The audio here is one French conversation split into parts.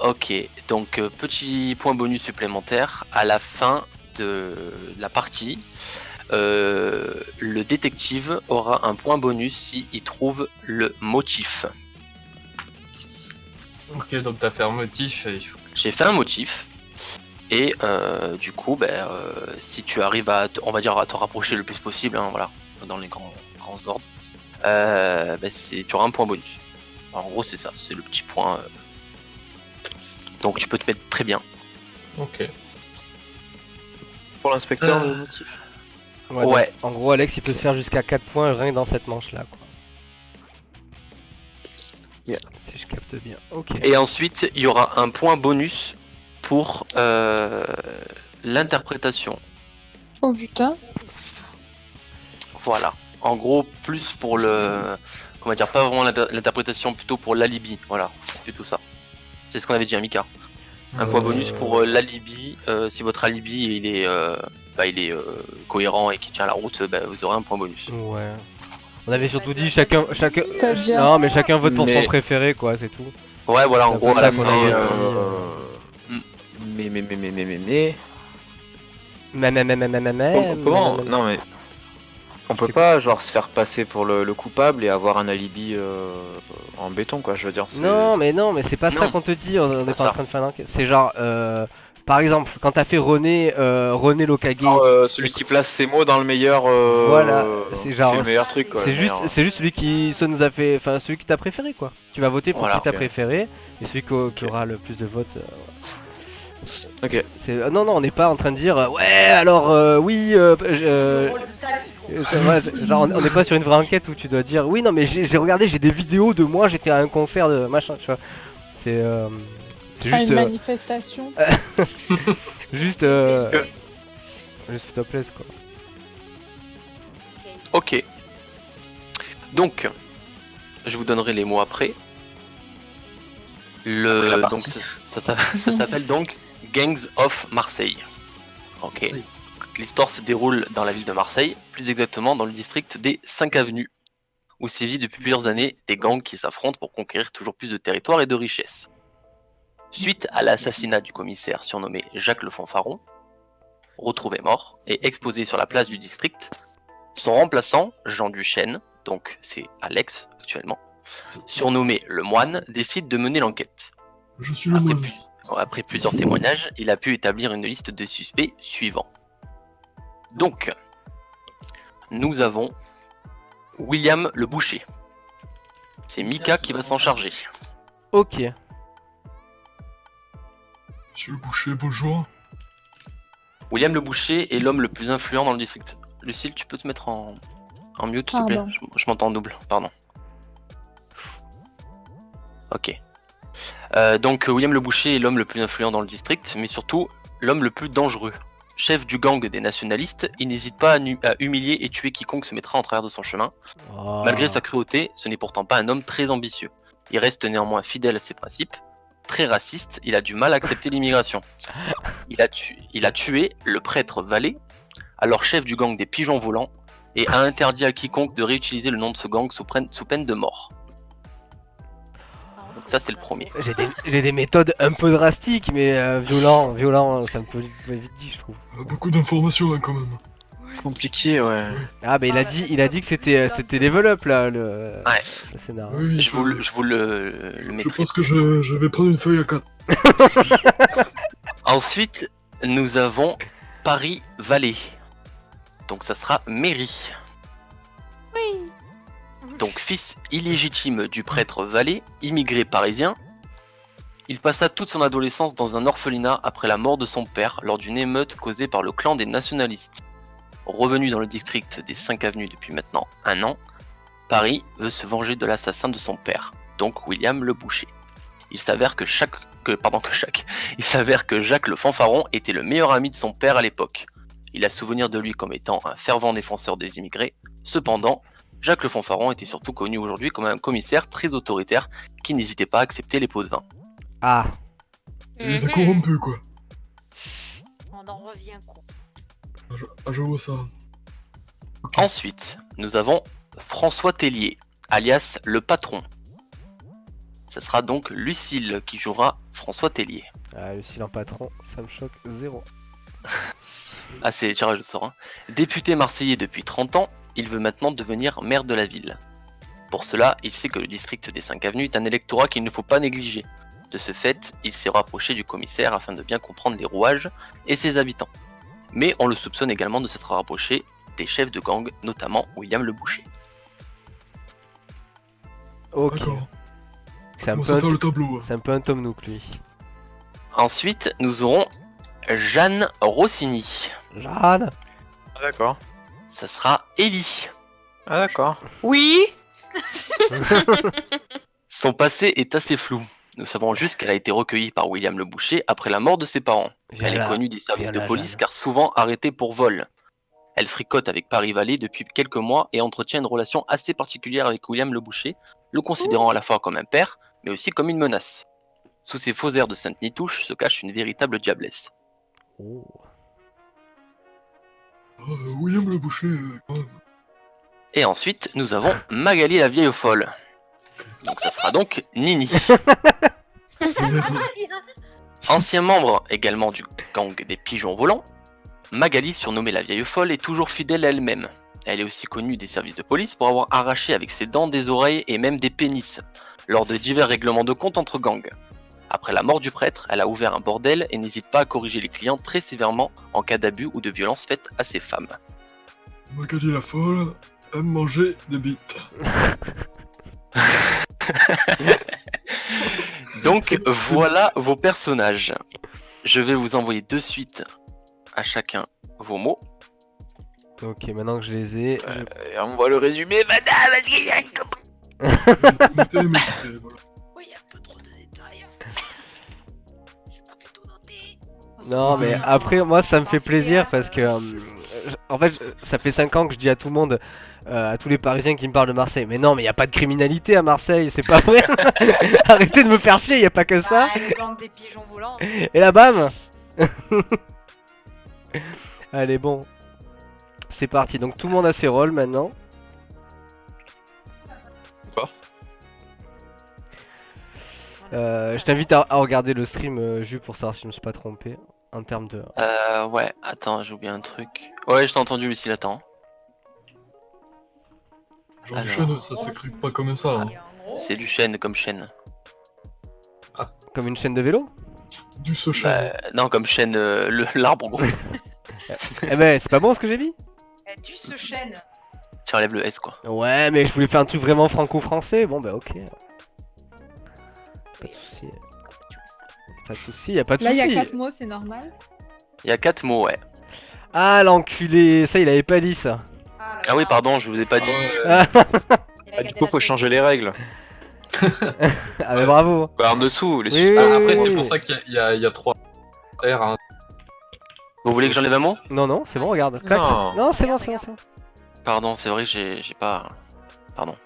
Ok, donc petit point bonus supplémentaire, à la fin de la partie, le détective aura un point bonus s'il trouve le motif. Ok, donc t'as fait un motif et... J'ai fait un motif, et du coup, si tu arrives à, on va dire, à te rapprocher le plus possible, hein, voilà, dans les grands ordres, tu auras un point bonus. Alors, en gros, c'est ça, c'est le petit point. Donc tu peux te mettre très bien. Ok. Pour l'inspecteur, le motif. Ouais. En gros, Alex, il peut se faire jusqu'à 4 points rien que dans cette manche-là, quoi. Yeah. Si je capte bien. Ok. Et ensuite, il y aura un point bonus pour l'interprétation. Oh putain. Voilà. En gros, plus pour le... Comment dire, pas vraiment l'interprétation, plutôt pour l'alibi. Voilà, c'est plutôt ça. C'est ce qu'on avait dit à Mika. Un point bonus pour l'alibi. Si votre alibi il est cohérent et qui tient la route, vous aurez un point bonus. Ouais. On avait surtout dit chacun... C'est-à-dire Non, mais chacun vote pour Mais- son préféré, quoi, c'est tout. Ouais, voilà, en C'est gros, un peu à la ça qu'on fin... avait Mais... Mais... Comment Non mais... On peut pas genre se faire passer pour le coupable et avoir un alibi en béton quoi, je veux dire. Non, mais c'est pas ça Non, qu'on te dit, on n'est pas pas ça. en train de faire l'enquête. C'est genre, par exemple, quand t'as fait René Lokage, Celui qui place ses mots dans le meilleur... voilà, c'est genre, le meilleur truc quoi. c'est le meilleur- juste celui qui nous a fait, enfin celui qui t'a préféré quoi. Tu vas voter pour Voilà. qui t'as Ok. préféré et celui qui aura le plus de votes. Ok. Non, on n'est pas en train de dire ouais alors oui. Genre on n'est pas sur une vraie enquête où tu dois dire oui non mais j'ai regardé, j'ai des vidéos de moi, j'étais à un concert de machin, tu vois. C'est juste une manifestation. juste juste top place quoi. Ok. Donc, je vous donnerai les mots après. Après la Donc, partie. ça s'appelle donc Gangs of Marseille. Ok. L'histoire se déroule dans la ville de Marseille, plus exactement dans le district des 5 avenues, où sévit depuis plusieurs années des gangs qui s'affrontent pour conquérir toujours plus de territoire et de richesses. Suite à l'assassinat du commissaire surnommé Jacques le Fanfaron, retrouvé mort et exposé sur la place du district, son remplaçant, Jean Duchesne, donc c'est Alex actuellement, surnommé le Moine, décide de mener l'enquête. Je suis le moine. Après plusieurs témoignages, il a pu établir une liste de suspects suivants. Donc, nous avons William le Boucher. C'est Mika qui va s'en charger. Ok. Monsieur le boucher, bonjour. William le Boucher est l'homme le plus influent dans le district. Lucille, tu peux te mettre en mute, s'il te plaît. Pardon. Je m'entends en double, pardon. Ok. Donc William le Boucher est l'homme le plus influent dans le district, mais surtout l'homme le plus dangereux. Chef du gang des nationalistes, il n'hésite pas à humilier et tuer quiconque se mettra en travers de son chemin. Oh. Malgré sa cruauté, ce n'est pourtant pas un homme très ambitieux. Il reste néanmoins fidèle à ses principes. Très raciste, il a du mal à accepter l'immigration. Il a tué le prêtre Vallée, alors chef du gang des pigeons volants, et a interdit à quiconque de réutiliser le nom de ce gang sous peine de mort. Donc ça c'est le premier. J'ai des méthodes un peu drastiques, mais violent, ça me peut vite dit, je trouve. Beaucoup d'informations hein, quand même. Compliqué, ouais. Ah, bah il a dit que c'était level up là, le scénario. Oui, Je vous le je mettrai. pense que je vais prendre une feuille à 4. Ensuite, nous avons Paris Vallée. Donc ça sera Mairie. Oui. Donc fils illégitime du prêtre Vallée, immigré parisien, il passa toute son adolescence dans un orphelinat après la mort de son père lors d'une émeute causée par le clan des nationalistes. Revenu dans le district des 5 avenues depuis maintenant 1 an, Paris veut se venger de l'assassin de son père, donc William le Boucher. Il s'avère que Jacques le Fanfaron était le meilleur ami de son père à l'époque. Il a souvenir de lui comme étant un fervent défenseur des immigrés. Cependant, Jacques le Fanfaron était surtout connu aujourd'hui comme un commissaire très autoritaire qui n'hésitait pas à accepter les pots de vin. Ah, Il est corrompu quoi. On en revient con. Je vois ça. Ensuite, nous avons François Tellier, alias le patron. Ce sera donc Lucille qui jouera François Tellier. Ah, Lucille en patron, ça me choque zéro. Ah, c'est tirage au sort. Hein. Député marseillais depuis 30 ans, il veut maintenant devenir maire de la ville. Pour cela, il sait que le district des 5 avenues est un électorat qu'il ne faut pas négliger. De ce fait, il s'est rapproché du commissaire afin de bien comprendre les rouages et ses habitants. Mais on le soupçonne également de s'être rapproché des chefs de gang, notamment William le Boucher. Ok. D'accord. C'est un, Comment peu ça faire un... le tableau hein. c'est un peu un Tom Nook lui. Ensuite, nous aurons Jeanne Rossini. Jeanne. Ah, d'accord. Ça sera Ellie. Ah, d'accord. Oui. Son passé est assez flou. Nous savons juste qu'elle a été recueillie par William le Boucher après la mort de ses parents. Elle est connue des services de police car souvent arrêtée pour vol. Elle fricote avec Paris Vallée depuis quelques mois et entretient une relation assez particulière avec William le Boucher, le considérant à la fois comme un père, mais aussi comme une menace. Sous ces faux airs de Sainte-Nitouche se cache une véritable diablesse. Oh. William le Boucher, quand même. Et ensuite, nous avons Magali la vieille folle. Donc ça sera donc Nini. Ancien membre également du gang des pigeons volants, Magali, surnommée la vieille folle, est toujours fidèle à elle-même. Elle est aussi connue des services de police pour avoir arraché avec ses dents des oreilles et même des pénis, lors de divers règlements de compte entre gangs. Après la mort du prêtre, elle a ouvert un bordel et n'hésite pas à corriger les clients très sévèrement en cas d'abus ou de violence faite à ses femmes. Magali la folle aime manger des bites. Donc voilà vos personnages. Je vais vous envoyer de suite à chacun vos mots. Ok, maintenant que je les ai. On voit le résumé, madame. Notez, mais c'était, voilà. Oui, il y a pas trop de détails. J'ai pas pu tout noter. Non, mais après, moi, ça me fait plaisir parce que. En fait, ça fait 5 ans que je dis à tout le monde, à tous les Parisiens qui me parlent de Marseille, mais non, mais il n'y a pas de criminalité à Marseille, c'est pas vrai. Arrêtez de me faire chier, il n'y a pas que ça. Bah, le gang des pigeons volants. Et là, bam. Allez, bon. C'est parti, donc tout le monde a ses rôles maintenant. Quoi Je t'invite à regarder le stream, Jus, pour savoir si je me suis pas trompé en termes de. Ouais, attends, j'ai oublié un truc. Ouais, je t'ai entendu Lucille, attends. Genre du Alors. chêne, ça s'écrit pas comme ça. Hein. Et en gros, C'est du chêne comme chêne. Comme une chaîne de vélo. Du ce chêne. Non, comme chêne, l'arbre gros. Eh ben, c'est pas bon ce que j'ai dit. du ce chêne. Tu enlèves le S quoi. Ouais, mais je voulais faire un truc vraiment franco-français. Bon, bah, ok. Pas de soucis. Comme tu le sais. Pas de soucis, y a pas de Là, il y soucis. a 4 mots, c'est normal. Il y a 4 mots, ouais. Ah, l'enculé. Ça, il avait pas dit ça. Ah oui, pardon, je vous ai pas dit. Ah, Du coup, faut changer les règles. ah, mais bravo. Bah, en dessous, les Oui, suspects. oui, Après, oui, c'est oui. pour ça qu'il y a 3 R. Hein. Vous voulez que j'enlève un mot? Non, non, c'est bon, regarde. Clac. Non. Non, c'est bon, c'est bon, c'est bon. Pardon, c'est vrai que j'ai pas... Pardon.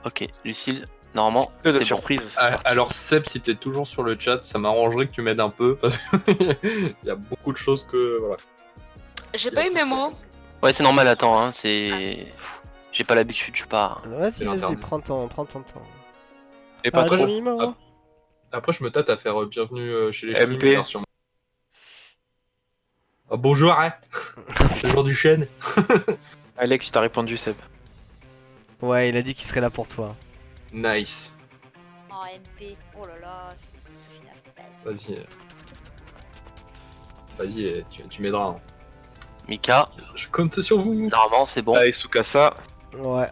Ok, Lucille, normalement, Que de c'est bon. surprise. Ah, alors, Seb, si t'es toujours sur le chat, ça m'arrangerait que tu m'aides un peu. Parce qu'il y a beaucoup de choses que. Voilà. J'ai pas eu mes mots. Ouais, c'est normal, attends, hein, c'est... J'ai pas l'habitude, je suis pas... Vas-y, C'est vas-y, l'interne. prends ton temps. Et pas trop. Anonyme. Après, je me tâte à faire bienvenue chez les MP. streamers sur. Ah, bonjour, hein. C'est le jour du chêne. Alex, t'as répondu, Seb. Ouais, il a dit qu'il serait là pour toi. Nice. En MP. Oh là là, c'est final. Vas-y. Vas-y, tu m'aideras. Hein. Mika, Je compte sur vous. normalement, c'est bon. Ah, et Sukasa. Ouais.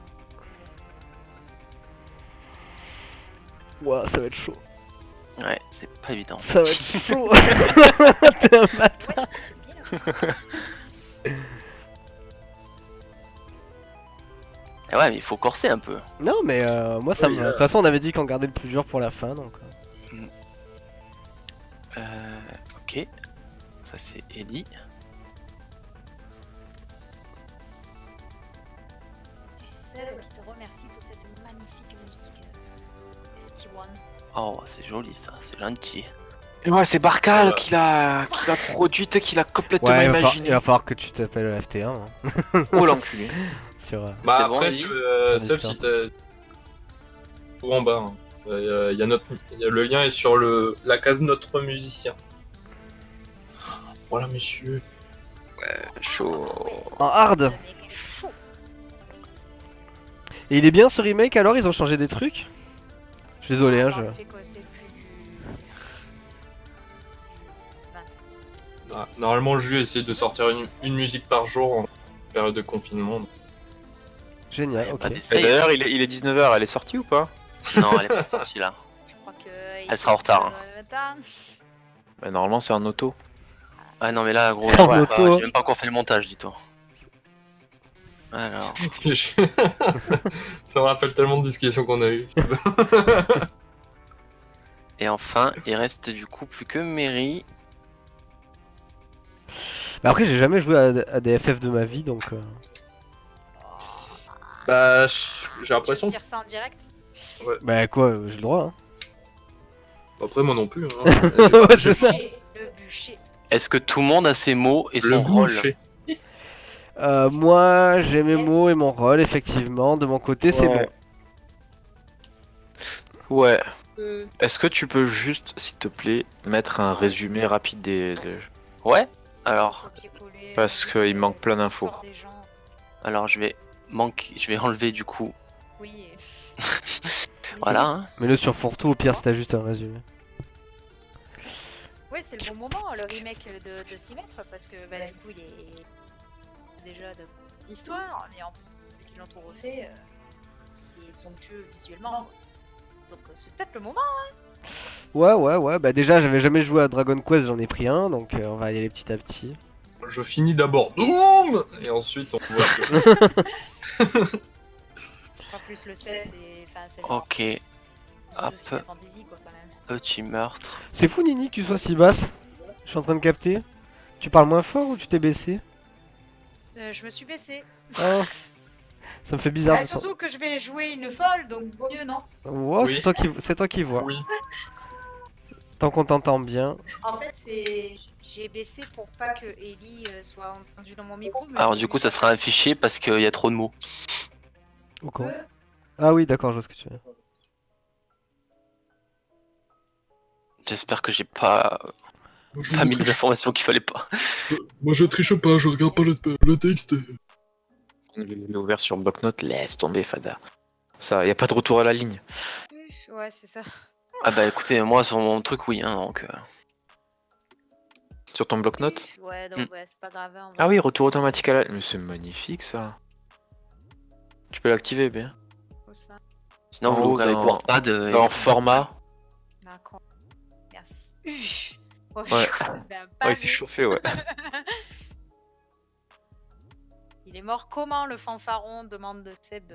Ouah, ça va être chaud. Ouais, c'est pas évident. Ça va être chaud. T'es un bâtard. Ouais, j'aime bien. Eh ouais, mais il faut corser un peu. Non, mais moi, ça Oui, me. De toute façon, on avait dit qu'on gardait le plus dur pour la fin, donc. Ok. Ça, c'est Ellie. Seb qui te remercie pour cette magnifique musique. T1. Oh, c'est joli ça, c'est gentil. Et ouais, c'est Barcal qui l'a produite, qui l'a complètement Ouais, il imaginé. va falloir que tu t'appelles FT1 hein, Oh l'enculé. sur. Bah, C'est bon, après, Ellie tu, Sur Seb, Discord. si t'as. tout en bas. Hein. Le lien est sur la case notre musicien. Voilà, monsieur. Chaud. En hard. Le mec est chaud. Et il est bien ce remake alors, ils ont changé des trucs? Je suis désolé, hein, Alors, le fait que c'est plus du... Mince. Ah, normalement, le jeu essaie de sortir une musique par jour en période de confinement. Génial, Y a ok. pas Et d'essai. d'ailleurs, il est 19h, elle est sortie ou pas? Non, elle est pas sortie là. Je crois que... Elle sera en retard, hein. Attends. Bah, normalement, c'est en auto. Ah non, mais là, gros, C'est en j'ai auto. même pas encore fait le montage, dis-toi. Alors, Ça me rappelle tellement de discussions qu'on a eues. et enfin, il reste du coup plus que Mary. Bah après, j'ai jamais joué à des FF de ma vie donc. Bah, j'ai l'impression Tu tires ça en direct? Bah quoi, j'ai le droit. Hein. Après, moi non plus. Hein. Ouais, c'est ça. Le bûcher. Est-ce que tout le monde a ses mots et Le son rôle? boucher. Moi, j'ai mes mots et mon rôle, effectivement. De mon côté, c'est bon. Ouais. Euh, Est-ce que tu peux juste, s'il te plaît, mettre un résumé rapide Ouais. Alors, copier-coller, Parce qu'il manque plein d'infos. l'histoire des gens. alors je vais enlever du coup. Oui. Voilà. Hein. Mets-le sur Fourtou, au pire, si t'as juste un résumé. Ouais, c'est le bon moment, le remake de s'y mettre, parce que bah, du coup, il est déjà de l'histoire, mais en plus, vu qu'ils l'ont tout refait, il est somptueux visuellement. Donc c'est peut-être le moment. Ouais. Bah déjà, j'avais jamais joué à Dragon Quest, j'en ai pris un, donc on va y aller petit à petit. Je finis d'abord Doom et ensuite on voit que... En plus, le 16, c'est. Enfin, c'est Ok. le Hop. Final Fantasy, quoi, quand même. Petit meurtre. C'est fou, Nini, que tu sois si basse. Je suis en train de capter. Tu parles moins fort ou tu t'es baissé? Je me suis baissée. Ah, ça me fait bizarre. Ah, surtout que je vais jouer une folle, donc mieux, non? Wow, Oui. c'est toi qui vois. Oui. Tant qu'on t'entend bien. En fait, c'est. J'ai baissé pour pas que Ellie soit entendue dans mon micro. mais Alors je du coup, me ça suis sera un fichier parce qu'il y a trop de mots. Ou quand? Ah oui, d'accord, je vois ce que tu veux. J'espère que j'ai pas Moi, je pas ne mis des triche- informations qu'il fallait pas. Moi, je triche pas, je regarde pas le texte. Je l'ai ouvert sur bloc-notes, laisse tomber Fada. Ça, y a pas de retour à la ligne. Ouais, c'est ça. Ah bah écoutez, moi sur mon truc oui, hein, donc. Sur ton bloc-notes. Ouais, donc ouais, c'est pas grave. Hein, on va- Ah oui, retour automatique à la... Mais c'est magnifique ça. Tu peux l'activer bien. Faut ça. Sinon En vous haut, l'ouvrez avec dans- WordPad. Dans format. D'accord. Merci. Oh, Ouais. ben, Ah, il s'est chauffé, ouais. Il est mort comment, le fanfaron? Demande de Seb.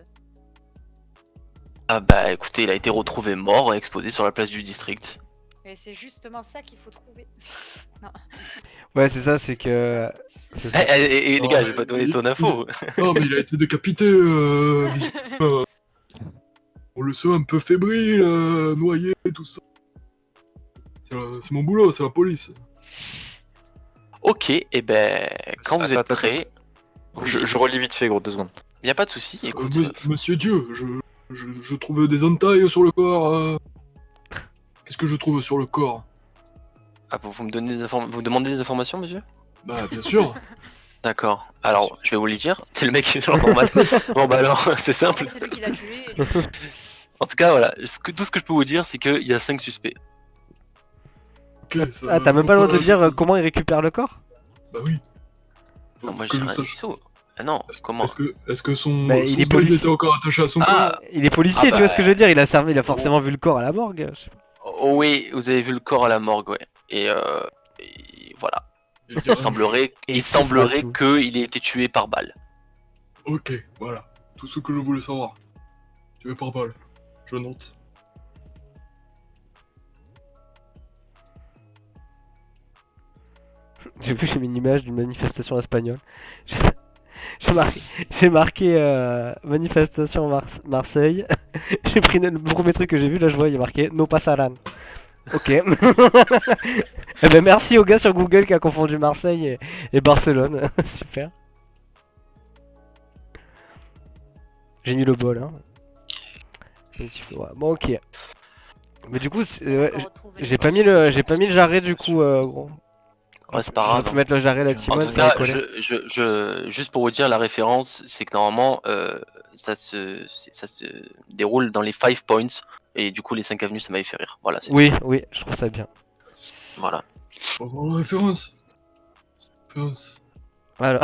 Ah bah écoutez, il a été retrouvé mort et exposé sur la place du district. Et c'est justement ça qu'il faut trouver. Non. Ouais, c'est ça, c'est que. c'est ça. Les Oh, gars, je vais pas donner il- ton info. Non, mais il a été décapité. On le sent un peu fébrile, noyé, tout ça. C'est mon boulot, c'est la police. Ok, et ben quand vous êtes Attends, prêts, Je relis vite fait, gros, 2 secondes. y a pas de souci. Écoute, Monsieur Dieu, je trouve des entailles sur le corps. Qu'est-ce que je trouve sur le corps? ah, vous me donnez vous demandez des informations, monsieur? Bah, bien sûr. D'accord. Alors, je vais vous les dire. C'est le mec qui est genre normal. Bon bah alors, c'est simple. C'est lui qui l'a tué. et du coup, En tout cas, voilà. Tout ce que je peux vous dire, c'est qu'il y a 5 suspects. Ok, ça- Ah, t'as même pas le droit de dire comment il récupère le corps? Bah oui. Non, moi, Que j'ai je rien sache. du tout. Ah non, comment? Est-ce que son, Bah, son il est slide policier. était encore attaché à son corps? Ah Il est policier, Ah tu vois bah. ce que je veux dire? Il a forcément vu le corps à la morgue. Je sais pas. oh, oui, vous avez vu le corps à la morgue, ouais. Et voilà. Il semblerait, Et il ça sera semblerait tout. qu'il ait été tué par balle. Ok, voilà. Tout ce que je voulais savoir. Tu veux par balle. Je note. J'ai mis une image d'une manifestation espagnole. J'ai marqué manifestation Marseille. J'ai pris le premier truc que j'ai vu, là je vois, il y a marqué No Pasaran. Ok. Eh ben merci au gars sur Google qui a confondu Marseille et Barcelone. Super. J'ai mis le bol. Hein. Un petit peu, ouais. Bon, ok. Mais du coup, On retrouve les j'ai pas mis le jarret du coup. Gros. Ouais, c'est pas J'aurais grave. pu mettre le jarret là, En Timon, tout ça va cas, coller. juste pour vous dire, la référence, c'est que normalement, ça se déroule dans les 5 points, et du coup, les 5 avenues, ça m'avait fait rire. Voilà, c'est Oui, oui, je trouve ça bien. tout. Voilà. On va voir la référence. Référence. Voilà.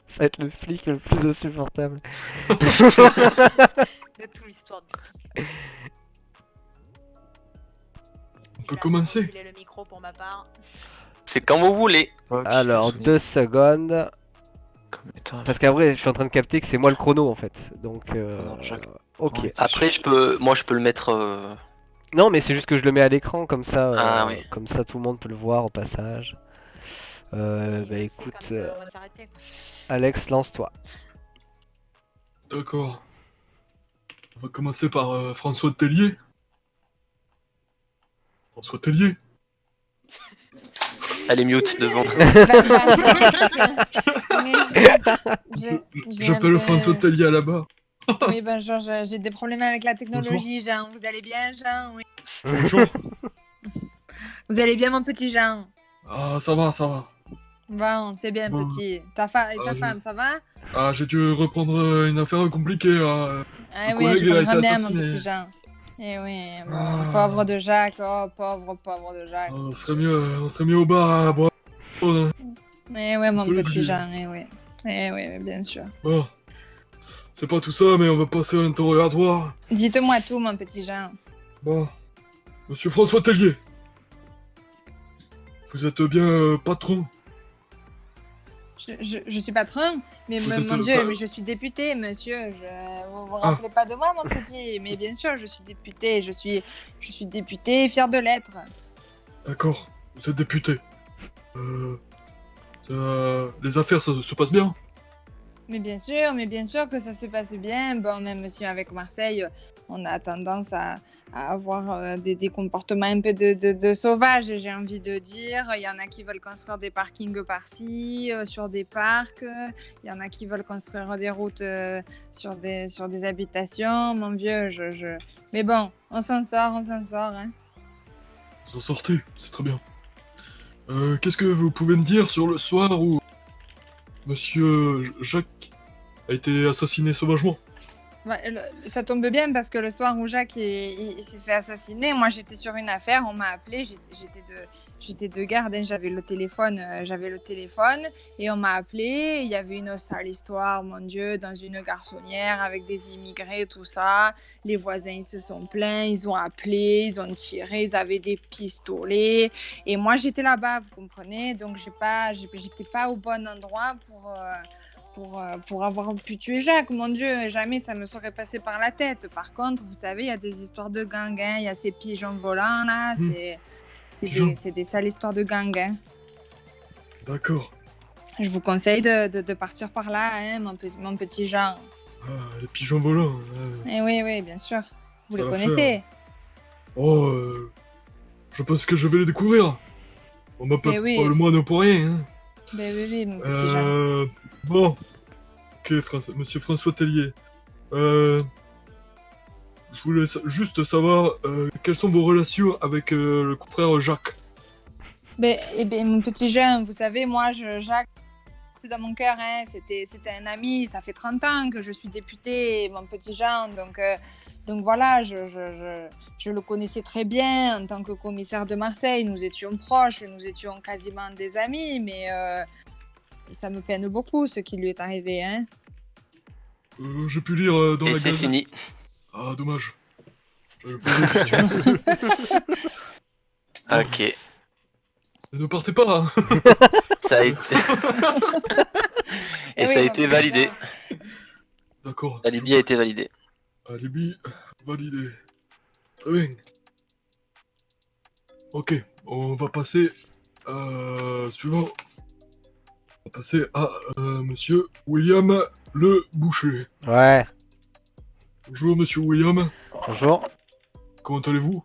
Ça va être le flic le plus insupportable. de toute l'histoire du On peut commencer. Il le micro pour ma part. C'est quand vous voulez. Alors, 2 secondes. Comme étant- Parce qu'après, je suis en train de capter que c'est moi le chrono en fait. Donc, non, Jacques. ok. Ouais. Après, moi, je peux le mettre. Non, mais c'est juste que je le mets à l'écran comme ça. Ah, oui. Comme ça, tout le monde peut le voir au passage. Bah C'est écoute, quand, on va s'arrêter, quoi. Alex, lance-toi. D'accord. On va commencer par François Tellier. François Tellier. Allez, mute, 2 secondes. J'appelle François Tellier à la barre. Oui, bonjour, j'ai des problèmes avec la technologie, Jean. Vous allez bien, Jean? Oui. Bonjour. Vous allez bien, mon petit Jean? Ah, ça va, ça va. Bon, c'est bien, Bon. petit. Et ta femme, ça va? Ah, j'ai dû reprendre une affaire compliquée là. Ah Le oui, collègue, je il a comprends été bien, mon assassiné. petit Jean. Eh oui, bon, Ah. pauvre de Jacques, oh, pauvre de Jacques. On serait mieux au bar à boire. Oh, Eh oui, mon peut le petit dire. Jean, eh oui. Eh oui, bien sûr. bon. C'est pas tout ça, mais on va passer à l'interrogatoire. Dites-moi tout, mon petit Jean. Bon. Monsieur François Tellier. Vous êtes bien patron. Je suis patron, mais Vous mon êtes Dieu, pas- mais je suis député, monsieur. Vous vous Ah. rappelez pas de moi, mon petit? Mais bien sûr, je suis député. Je suis député, fier de l'être. D'accord. Vous êtes député. Les affaires, ça se passe bien. Mais bien sûr que ça se passe bien. Bon, même si avec Marseille, on a tendance à avoir des comportements un peu de sauvages, j'ai envie de dire. Il y en a qui veulent construire des parkings par-ci, sur des parcs. Il y en a qui veulent construire des routes sur des habitations. Mon vieux, Mais bon, on s'en sort, hein. Vous en sortez, c'est très bien. Qu'est-ce que vous pouvez me dire sur le soir où Monsieur Jacques a été assassiné sauvagement? Ouais, ça tombe bien parce que le soir où Jacques il s'est fait assassiner, moi j'étais sur une affaire, on m'a appelé, j'étais de garde, hein, j'avais le téléphone et on m'a appelé. Il y avait une sale histoire, mon Dieu, dans une garçonnière avec des immigrés, tout ça. Les voisins ils se sont plaints, ils ont appelé, ils ont tiré, ils avaient des pistolets et moi j'étais là-bas, vous comprenez, donc j'étais pas au bon endroit pour avoir pu tuer Jacques, mon Dieu, jamais ça me serait passé par la tête. Par contre, vous savez, il y a des histoires de gangs, hein, il y a ces pigeons volants là, Pigeons. c'est des sales histoires de gangs. Hein. D'accord. Je vous conseille de partir par là, hein, mon petit Jean. Ah, les pigeons volants. Eh oui, bien sûr. Vous Ça les va connaissez. faire. Oh, je pense que je vais les découvrir. On m'appelle Eh oui. pas le moine pour rien. Hein. Ben oui, mon petit Jean. Bon. Ok, Monsieur François Tellier. Je voulais juste savoir quelles sont vos relations avec le frère Jacques. Eh ben, mon petit Jean, vous savez, moi, Jacques, c'est dans mon cœur, hein, c'était un ami, ça fait 30 ans que je suis député, mon petit Jean, donc voilà, je le connaissais très bien en tant que commissaire de Marseille, nous étions proches, nous étions quasiment des amis, mais ça me peine beaucoup ce qui lui est arrivé, hein. J'ai pu lire dans Et la c'est gazette. fini. Ah, dommage. J'avais posé une question. Ok. Ne partez pas. Hein. Ça a été. Et Eh oui, ça a mon été petit validé. Jean. D'accord. L'alibi a été validé. Alibi validé. Très bien. Ok, on va passer suivant. On va passer à Monsieur William Le Boucher. Ouais, Bonjour Monsieur William, bonjour. comment allez-vous?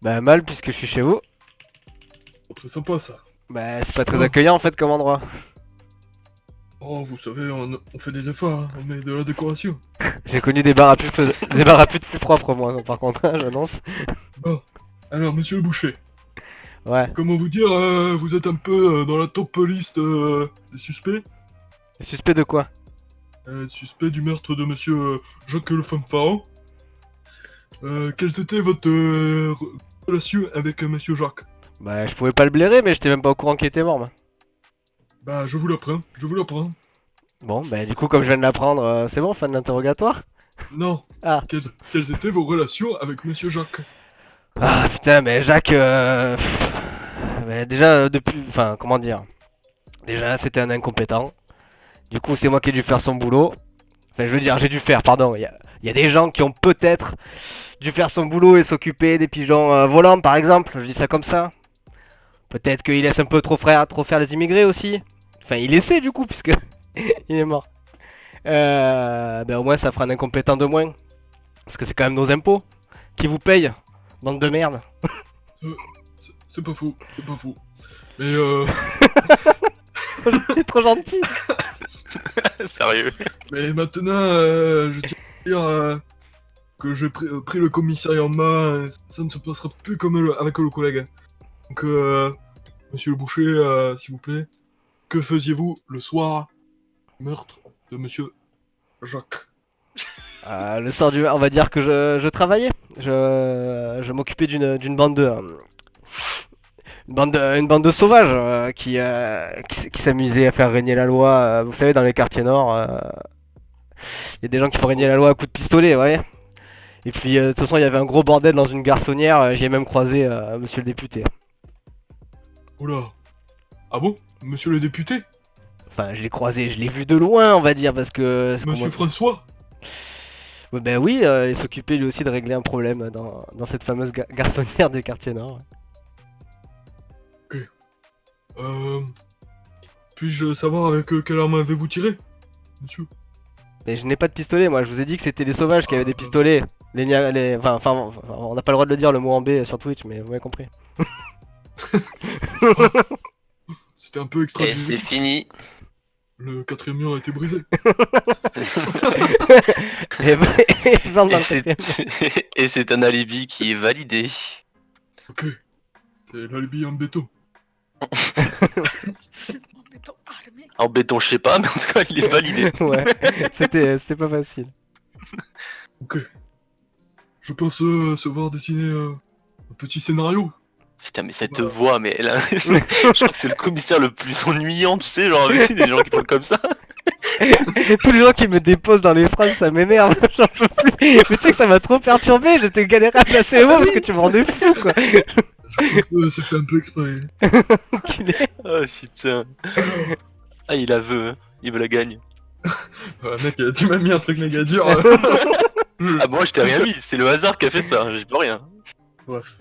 Bah mal puisque je suis chez vous. Très sympa ça. Bah c'est pas très accueillant en fait comme endroit. Oh, vous savez, on fait des efforts, hein. On met de la décoration. J'ai connu des bars à putes plus propres, moi, par contre, hein, j'annonce. Bon, alors, monsieur le boucher, Ouais. comment vous dire, vous êtes un peu dans la top liste des suspects. Suspect de quoi? Suspect du meurtre de monsieur Jacques le Fanfaron. Quelles étaient votre relation avec monsieur Jacques? Bah, je pouvais pas le blairer, mais j'étais même pas au courant qu'il était mort, moi. Bah, je vous l'apprends, je vous l'apprends. Bon, bah, du coup, comme je viens de l'apprendre, c'est bon, fin de l'interrogatoire? Non. Ah. Quelles étaient vos relations avec monsieur Jacques? Ah, putain, mais Jacques, mais déjà, depuis. Enfin, comment dire? Déjà, c'était un incompétent. Du coup, c'est moi qui ai dû faire son boulot. Enfin, je veux dire, j'ai dû faire, pardon. Il y a des gens qui ont peut-être dû faire son boulot et s'occuper des pigeons volants, par exemple. Je dis ça comme ça. Peut-être qu'il laisse un peu trop faire les immigrés aussi. Enfin, il essaie du coup, puisque il est mort. Ben au moins, ça fera un incompétent de moins. Parce que c'est quand même nos impôts qui vous payent, bande de merde. C'est pas faux, c'est pas faux. Mais C'est trop gentil. Sérieux. Mais maintenant, je tiens à dire que j'ai pris le commissariat en main, ça ne se passera plus comme avec le collègue. Donc, monsieur le boucher, s'il vous plaît, que faisiez-vous le soir du meurtre de monsieur Jacques? Le soir on va dire que je travaillais. Je m'occupais d'une bande de. Une bande de sauvages qui s'amusait à faire régner la loi. Vous savez, dans les quartiers nord, il y a des gens qui font régner la loi à coups de pistolet, ouais. Et puis, de toute façon, il y avait un gros bordel dans une garçonnière. J'y ai même croisé monsieur le député. Oula. Ah bon? Monsieur le député? Enfin, je l'ai croisé, je l'ai vu de loin, on va dire, parce que. Monsieur François? Ouais, ben oui, il s'occupait lui aussi de régler un problème dans cette fameuse garçonnière des quartiers nord. Puis-je savoir avec quelle arme avez-vous tiré, monsieur? Mais je n'ai pas de pistolet, moi, je vous ai dit que c'était les sauvages qui avaient des pistolets. Enfin, on n'a pas le droit de le dire le mot en B sur Twitch, mais vous m'avez compris. C'était un peu extra. Et c'est fini. Le quatrième mur a été brisé. Et c'est un alibi qui est validé. Ok. C'est l'alibi en béton. En béton, je sais pas, mais en tout cas, il est validé. Ouais, c'était pas facile. Ok. Je pense se voir dessiner un petit scénario. Putain, mais cette voix, mais là, je crois que c'est le commissaire le plus ennuyant, tu sais, genre avec des gens qui parlent comme ça. Tous les gens qui me déposent dans les phrases, ça m'énerve, j'en peux plus. Mais tu sais que ça m'a trop perturbé, j'étais galéré à placer les mots parce que tu me rendais fou, quoi. Je pense que c'est fait un peu exprès. Oh putain. Ah, il la veut, hein. Il me la gagne. Mec, tu m'as mis un truc méga dur. Ah, moi, je t'ai rien mis, c'est le hasard qui a fait ça, j'y peux rien. Bref.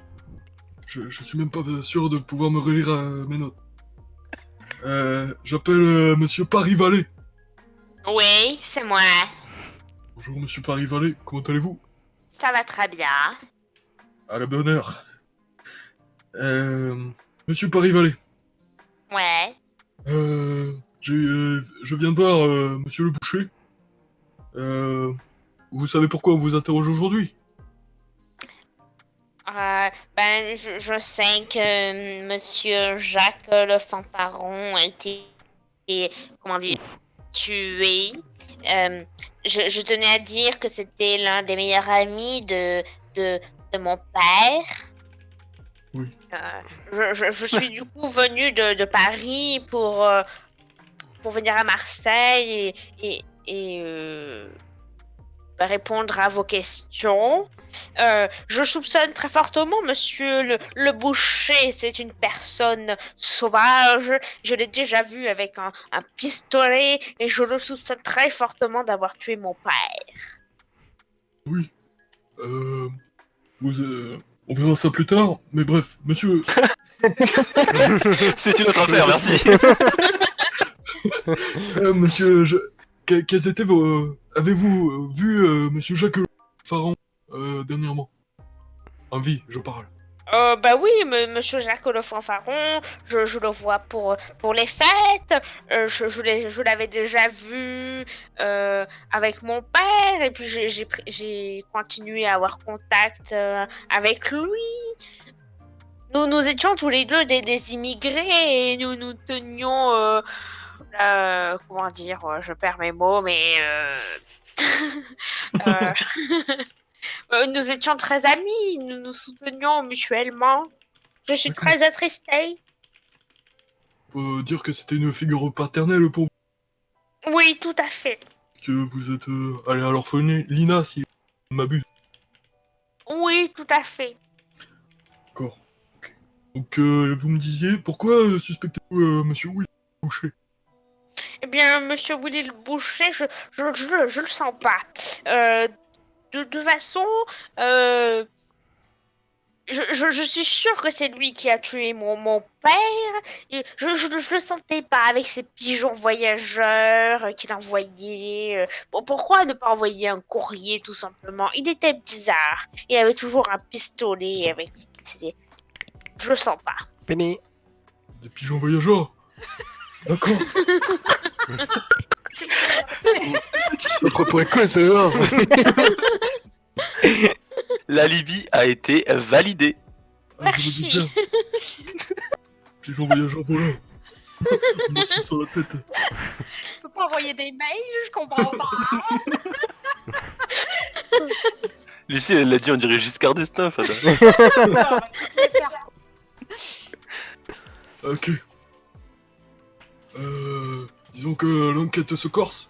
Je suis même pas sûr de pouvoir me relire mes notes. J'appelle monsieur Paris-Vallée. Oui, c'est moi. Bonjour monsieur Paris-Vallée, comment allez-vous? Ça va très bien. À la bonne heure. Monsieur Paris-Vallée. Ouais. Je viens de voir monsieur le boucher. Vous savez pourquoi on vous interroge aujourd'hui? Ben, je sais que Monsieur Jacques le Fanfaron a été, comment dire, tué. Je tenais à dire que c'était l'un des meilleurs amis de mon père. Oui. Je suis du coup venu de Paris pour venir à Marseille et répondre à vos questions. Je soupçonne très fortement monsieur le boucher, c'est une personne sauvage. Je l'ai déjà vu avec un pistolet et je le soupçonne très fortement d'avoir tué mon père. Oui. On verra ça plus tard, mais bref, monsieur... C'est une autre affaire, merci. Monsieur, quels étaient vos... Avez-vous vu monsieur Jacques Faron dernièrement? En vie, je parle. Bah oui, monsieur Jacques le fanfaron, je le vois pour les fêtes, je l'avais déjà vu avec mon père, et puis j'ai continué à avoir contact avec lui. Nous étions tous les deux des immigrés, et nous tenions, comment dire, je perds mes mots, mais euh, nous étions très amis, nous nous soutenions mutuellement. Je suis D'accord. très attristée. On peut dire que c'était une figure paternelle pour vous, Oui, tout à fait. que vous êtes allé à l'orphelinat, si je ne m'abuse. Oui, tout à fait. D'accord. Ok. Donc, vous me disiez, pourquoi suspectez-vous Monsieur Will Boucher? Eh bien, monsieur Willy le Boucher, je le sens pas. De toute façon, je suis sûre que c'est lui qui a tué mon père. Et je le sentais pas avec ses pigeons voyageurs qu'il envoyait. Bon, pourquoi ne pas envoyer un courrier tout simplement? Il était bizarre. Il avait toujours un pistolet avec lui. Je le sens pas. Fini. Des pigeons voyageurs. D'accord. À propos de quoi, ça va? L'alibi a été validé. Ah, je me doute bien. Pigeons voyageurs volants. Merci sur la tête. Je peux pas envoyer des mails, je comprends pas. Lucie, elle l'a dit, on dirait Giscard d'Estaing, Fada. Ok. Disons que l'enquête se corse.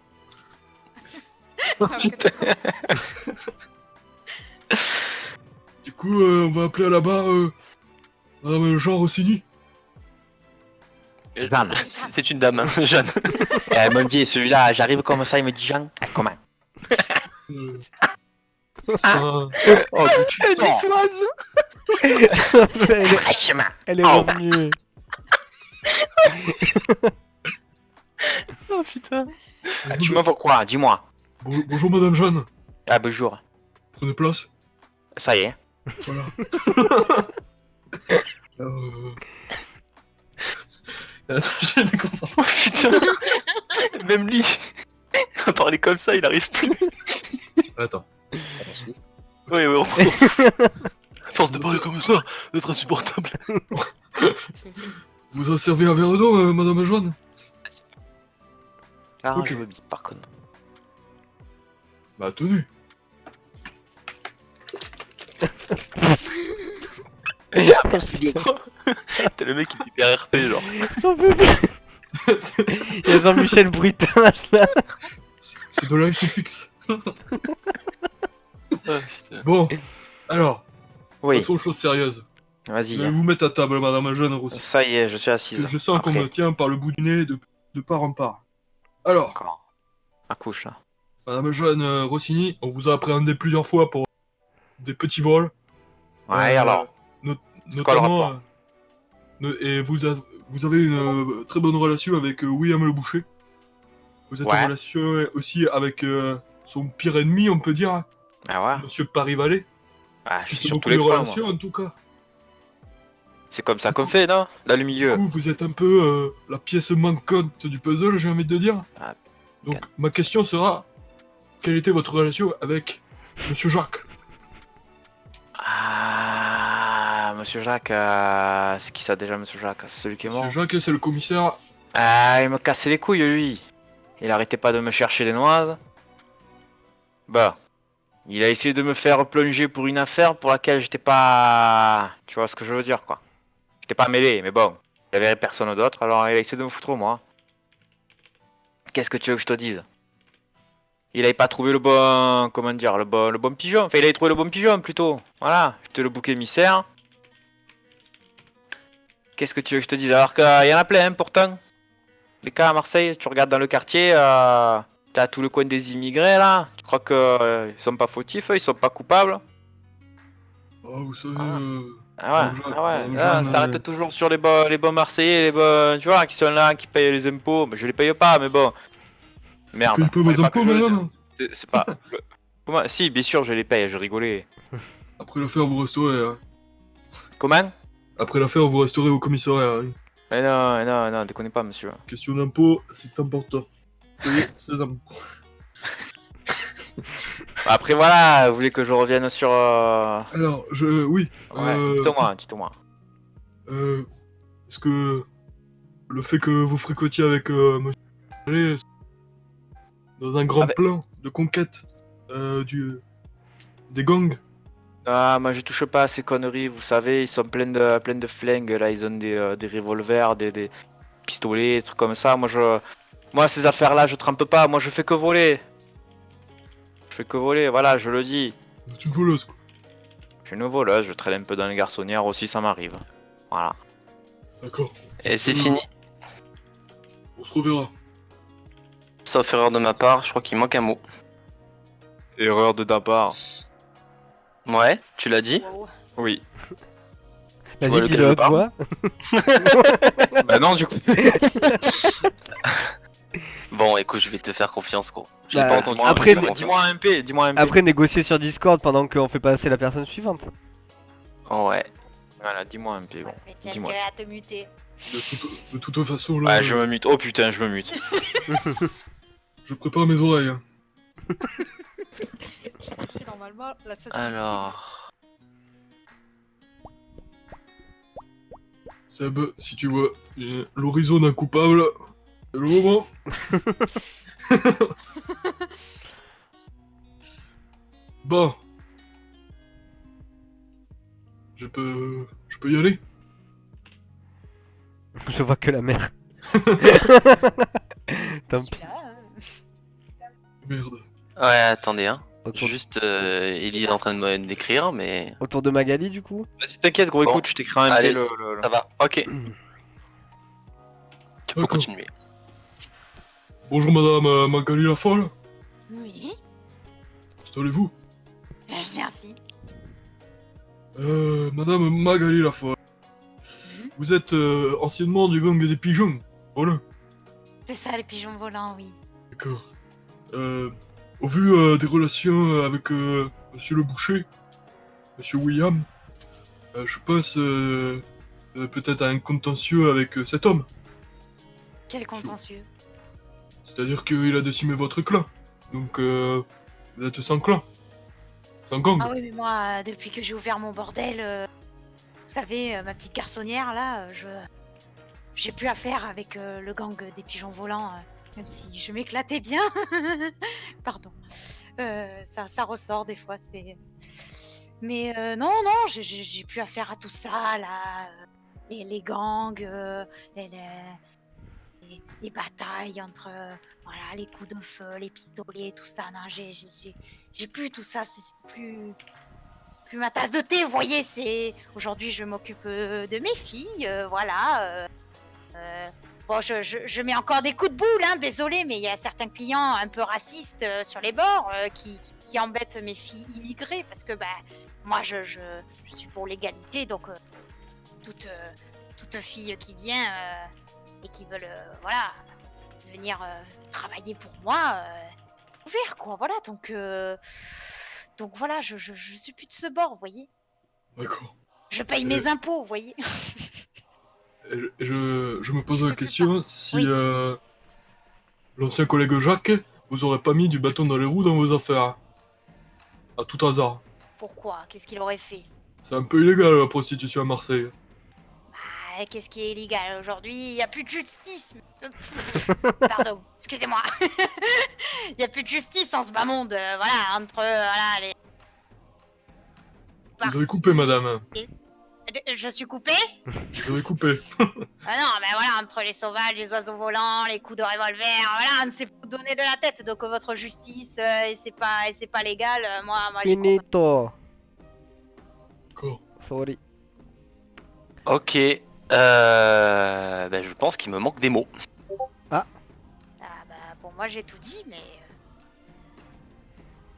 Putain. Du coup, on va appeler à la barre Madame Jean Rossini. Jeanne. C'est une dame, hein, Jeanne. Elle me dit, celui-là, j'arrive comme ça, il me dit Jean. Ah, comment? Euh, Oh, tu Elle sens. elle, elle est Oh. revenue. Oh putain. Ah, tu me vois quoi? Dis-moi. Bonjour Madame Jeanne. Ah, bonjour. Prenez place. Ça y est. Voilà. euh... Attends, j'ai les concentré. Oh putain. Même lui, à parler comme ça, il arrive plus. Attends. Oui, on souffle. À force de parler comme ça, d'être insupportable. Vous en servez un verre d'eau, Madame Jeanne? Ah, Ok. je veux bien, par contre. Bah tenez. Merci bien. T'es le mec qui est hyper RP, genre. J'en peux plus. Il y a Jean-Michel Bruitage là. C'est de là c'est fixe. Ah, putain. Bon, alors, Oui, passons aux choses sérieuses. Je vais vas-y. vous mettre à table, Madame Jeanne Rossini. Ça y est, je suis assise. Je sens qu'on Après. me tient par le bout du nez de part en part. Alors, Encore. Accouche là. Madame Jeanne Rossini, on vous a appréhendé plusieurs fois pour des petits vols. Ouais, alors. C'est quoi le Notamment, rapport? et vous avez une très bonne relation avec William le Boucher. Vous êtes Ouais. en relation aussi avec son pire ennemi, on peut dire, Ah ouais? Monsieur Paris-Vallée. Ah, je Qui suis fait sur beaucoup tous les de fronts, moi. relations, en tout cas. C'est comme ça qu'on fait, non? Dans le Du milieu. coup, vous êtes un peu la pièce manquante du puzzle, j'ai envie de dire. Ah, Donc, putain. ma question sera, quelle était votre relation avec Monsieur Jacques? Ah, Monsieur Jacques, c'est qui ça déjà, Monsieur Jacques? C'est celui qui est mort? Monsieur Jacques, c'est le commissaire. Ah, il me cassait les couilles, lui. Il arrêtait pas de me chercher les noises. Bah, il a essayé de me faire plonger pour une affaire pour laquelle j'étais pas... Tu vois ce que je veux dire, quoi. J'étais pas mêlé, mais bon. Il y avait personne d'autre, alors il a essayé de me foutre au moi. Qu'est-ce que tu veux que je te dise? Il avait pas trouvé le bon... Comment dire? Le bon pigeon. Enfin, il avait trouvé le bon pigeon, plutôt. Voilà, j'étais le bouc émissaire. Qu'est-ce que tu veux que je te dise? Alors qu'il y en a plein, hein, pourtant. Les cas à Marseille, tu regardes dans le quartier, t'as tout le coin des immigrés, là. Tu crois que ils sont pas fautifs, ils sont pas coupables? Ah, vous savez, Ah ouais, Madame Jeanne- ah ouais, Madame là, Jeanne, ça arrête toujours sur les bons Marseillais, les bons, tu vois, qui sont là, qui payent les impôts. Bah, je les paye pas, mais bon. Merde. payez pas fallait vos pas que impôts, je le dise. madame? C'est pas... Comment... Si, bien sûr, je les paye, je rigolais. Après l'affaire, vous resterez. Hein. Comment? Après l'affaire, vous resterez au commissariat. Hein. Non, déconnez pas, monsieur. Question d'impôt, c'est important. Payez ces impôts. Après, voilà, vous voulez que je revienne sur. Alors, oui. Ouais, dites-moi. Est-ce que le fait que vous fréquentiez avec monsieur Allez, dans un grand plan de conquête des gangs. Ah, moi je touche pas à ces conneries, vous savez, ils sont pleins de flingues, là, ils ont des revolvers, des pistolets, des trucs comme ça. Moi, ces affaires-là, je trempe pas, moi je fais que voler. Je fais que voler, voilà, je le dis. C'est une voleuse, quoi. Je suis une voleuse, je traîne un peu dans les garçonnières aussi, ça m'arrive. Voilà. D'accord. Et c'est fini. On se reverra. Sauf erreur de ma part, je crois qu'il manque un mot. Erreur de ta part. Ouais, tu l'as dit. Oui. vois Vas-y, lequel dis-le je à haute parle voix. Bah non, du coup. Bon, écoute, je vais te faire confiance, gros. Je l'ai Bah, pas entendu. après, Dis-moi un MP, Après, négocier sur Discord pendant qu'on fait passer la personne suivante. Ouais. Voilà, dis-moi un MP, bon. Mais tu as Dis-moi. intérêt à te muter. De toute façon, là, Ouais, je me mute. Oh putain, je me mute. je prépare mes oreilles. Hein. Normalement, l'assassin. Alors. Seb, si tu vois l'horizon d'un coupable, c'est le moment. Bon. Je peux y aller? Je vois que la mer. Tant pis. Merde. Ouais, attendez, hein. Autour, Juste, Ellie est en train de me décrire, mais. autour de Magali, du coup. Vas-y, t'inquiète, gros, Bon. écoute, je t'écris un MP Allez, le. Ça va, ok. Tu peux D'accord. continuer. Bonjour madame Magali la folle. Oui, Installez-vous. merci. Madame Magali la folle. Vous êtes anciennement du gang des pigeons. Voilà. C'est ça, les pigeons volants, oui. D'accord. Au vu des relations avec monsieur le boucher, monsieur William, je pense peut-être à un contentieux avec cet homme. Quel contentieux. C'est-à-dire qu'il a décimé votre clan. Donc vous êtes sans clan. Sans gang. Ah oui, mais moi, depuis que j'ai ouvert mon bordel, vous savez, ma petite garçonnière, là, j'ai plus affaire avec le gang des pigeons volants, même si je m'éclatais bien. Pardon. Ça ressort des fois, c'est... Mais non, j'ai plus affaire à tout ça, là. Les gangs, les batailles entre... voilà, les coups de feu, les pistolets, tout ça. Non, j'ai plus tout ça, c'est plus ma tasse de thé, vous voyez, c'est... Aujourd'hui, je m'occupe de mes filles, voilà. Bon, je mets encore des coups de boule, hein, désolé, mais il y a certains clients un peu racistes sur les bords qui embêtent mes filles immigrées, parce que, bah, moi, je suis pour l'égalité, donc toute fille qui vient et qui veut, voilà, venir travailler pour moi, ouvert, quoi, voilà, donc voilà, je suis plus de ce bord, vous voyez. D'accord. Je paye mes impôts, vous voyez. Et je me pose la question si Oui. l'ancien collègue Jacques vous aurait pas mis du bâton dans les roues dans vos affaires. À tout hasard. Pourquoi? Qu'est-ce qu'il aurait fait? C'est un peu illégal la prostitution à Marseille. Ah, qu'est-ce qui est illégal aujourd'hui? Il n'y a plus de justice. Pardon, excusez-moi. Il n'y a plus de justice en ce bas monde. Voilà, entre voilà, les... Vous avez coupé, madame. Je suis coupé? Vous avez coupé. Ah non, mais voilà, entre les sauvages, les oiseaux volants, les coups de revolver, voilà, on ne sait pas vous donner de la tête. Donc votre justice, et c'est pas légal. Moi j'y crois pas. Finito. D'accord. Sorry. Ok. Je pense qu'il me manque des mots. Ah bah pour moi j'ai tout dit, mais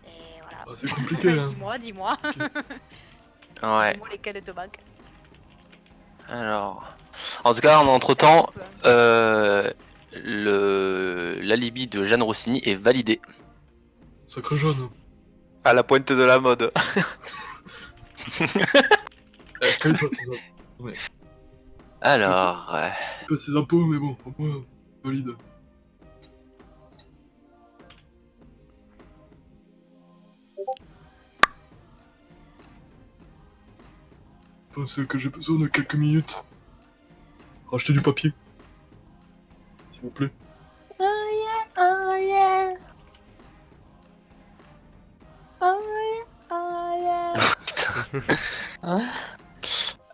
et voilà. Ah, c'est compliqué, hein. Dis-moi. Ouais. Dis-moi lesquels te manquent. Alors. En tout cas, en entre-temps, l'alibi de Jeanne Rossini est validé. Sacré jeune. À la pointe de la mode. Quand il passe ses impôts. Alors, Il passe ses impôts, mais bon, au moins, valide. Je pense que j'ai besoin de quelques minutes. Racheter du papier. S'il vous plaît. Oh yeah, oh yeah. Oh yeah, oh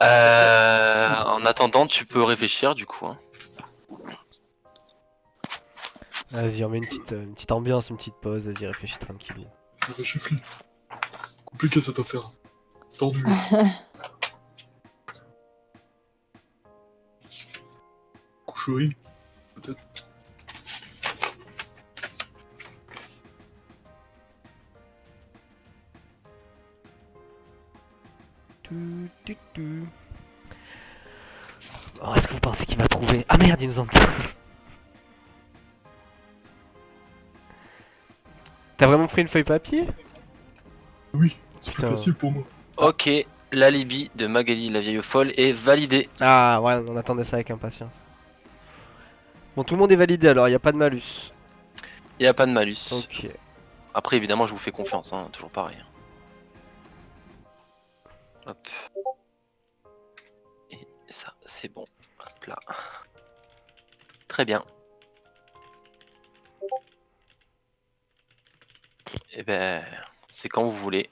yeah. en attendant, tu peux réfléchir du coup. Hein. Vas-y, on met une petite ambiance, une petite pause, vas-y, réfléchis tranquille. Je réfléchis. Compliqué cette affaire. Tordu. Coucherie, peut-être. Oh, est-ce que vous pensez qu'il va trouver? Ah merde, il nous en... T'as vraiment pris une feuille papier? Oui, c'est plus Putain. facile pour moi. Ok, l'alibi de Magali la vieille folle est validé. Ah ouais, on attendait ça avec impatience. Bon, tout le monde est validé alors, il a pas de malus. Il n'y a pas de malus. Ok. Après, évidemment, je vous fais confiance, hein, toujours pareil. Hop. Et ça, c'est bon. Hop là. Très bien. Et ben, c'est quand vous voulez.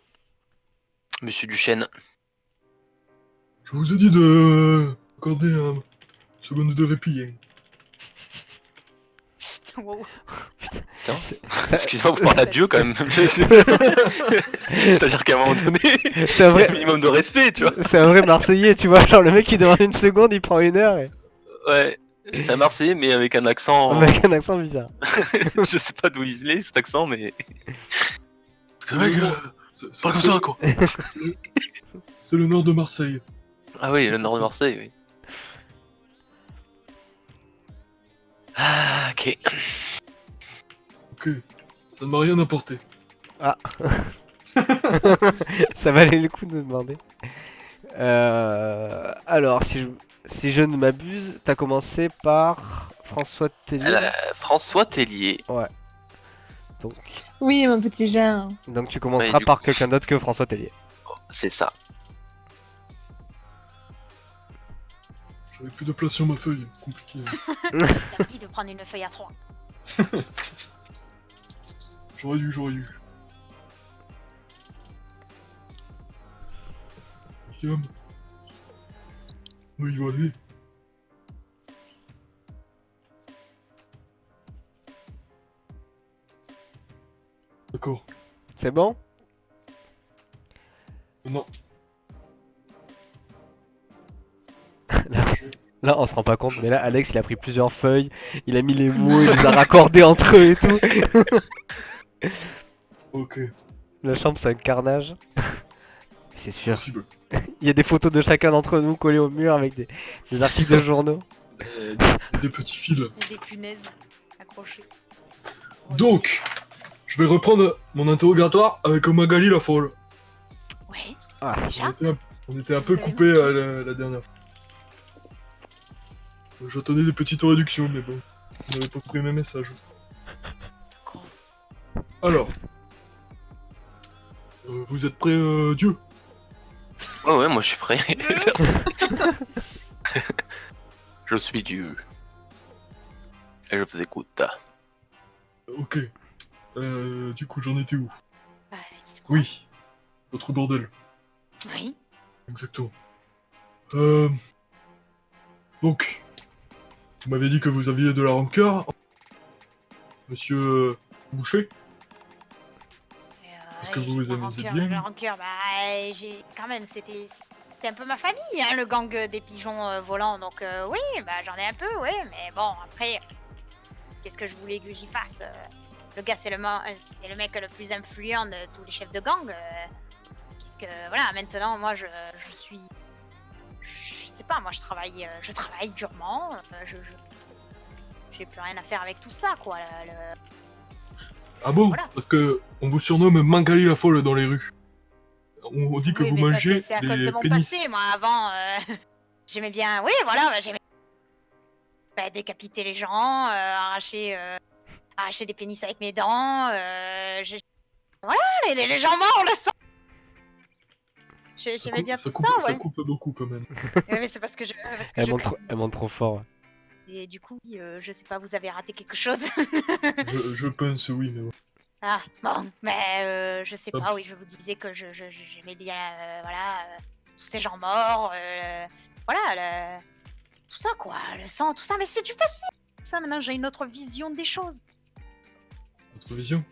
Monsieur Duchesne. Je vous ai dit de accorder un seconde de répit. Hein. Wow. Excusez-moi, vous parlez à Dieu quand même. C'est-à-dire qu'à un moment donné, C'est un il y a vrai... un minimum de respect, tu vois. C'est un vrai Marseillais, tu vois, genre le mec il demande une seconde, il prend une heure et... Ouais. C'est un Marseillais, mais avec un accent. Avec un accent bizarre. Je sais pas d'où il est cet accent, mais. C'est le nord- c'est- Pas comme ça, quoi. C'est le nord de Marseille. Ah oui, le nord de Marseille, oui. Ah, ok. Ok, ça ne m'a rien apporté. Ça valait le coup de demander. Alors, si je ne m'abuse, t'as commencé par François Tellier. François Tellier. Donc, Oui, mon petit Jean. donc tu commenceras du par quelqu'un d'autre que François Tellier. C'est ça. J'avais plus de place sur ma feuille, compliqué. T'as dit de prendre une feuille à 3. J'aurais dû. Yam. Oui, va aller. D'accord. C'est bon? Non. Là, on se rend pas compte, mais là, Alex, il a pris plusieurs feuilles, il a mis les mots, il les a raccordés entre eux et tout. Ok, La chambre, c'est un carnage. C'est sûr. possible. Il y a des photos de chacun d'entre nous collées au mur avec des articles de journaux. Des petits fils. Et des punaises accrochées. Donc, je vais reprendre mon interrogatoire avec Magali la folle. Ouais, Ah, déjà On était un peu Vous avez coupés manqué. la dernière fois. J'attendais des petites réductions, mais bon, vous n'avez pas pris mes messages. Alors, vous êtes prêts, Dieu? Ouais, moi je suis prêt. Je suis Dieu. Et je vous écoute. Ok. Du coup, j'en étais où? Bah, dites-moi. Oui, votre bordel, Oui. exactement. Donc, vous m'avez dit que vous aviez de la rancœur, Monsieur Boucher. Est-ce que vous vous amusez bien? La rancœur, bah, j'ai quand même, c'était un peu ma famille, hein, le gang des pigeons volants, donc oui, bah j'en ai un peu, oui, mais bon, après, qu'est-ce que je voulais que j'y fasse Le gars, c'est le mec le plus influent de tous les chefs de gang. Qu'est-ce que, voilà, maintenant, moi, je suis, je sais pas, moi, je travaille durement, j'ai plus rien à faire avec tout ça, quoi. Ah bon? Voilà. Parce que on vous surnomme Magali la folle dans les rues. On dit que Oui, vous mais ça, mangez c'est à cause des de mon pénis. passé, moi, avant, j'aimais bien... Oui, voilà, j'aimais décapiter les gens, arracher des pénis avec mes dents, voilà, les gens morts, on le sent. J'aimais bien tout ça, Ça ouais. coupe beaucoup quand même. Ouais, mais c'est parce que je... Elle monte trop fort. Et du coup, je sais pas, vous avez raté quelque chose. Je pense, oui, mais bon. Ah, bon, mais je sais Hop. pas, oui, je vous disais que j'aimais bien, voilà, tous ces gens morts, voilà, tout ça, quoi, le sang, tout ça, mais c'est du passé. Ça, maintenant, j'ai une autre vision des choses. Votre vision.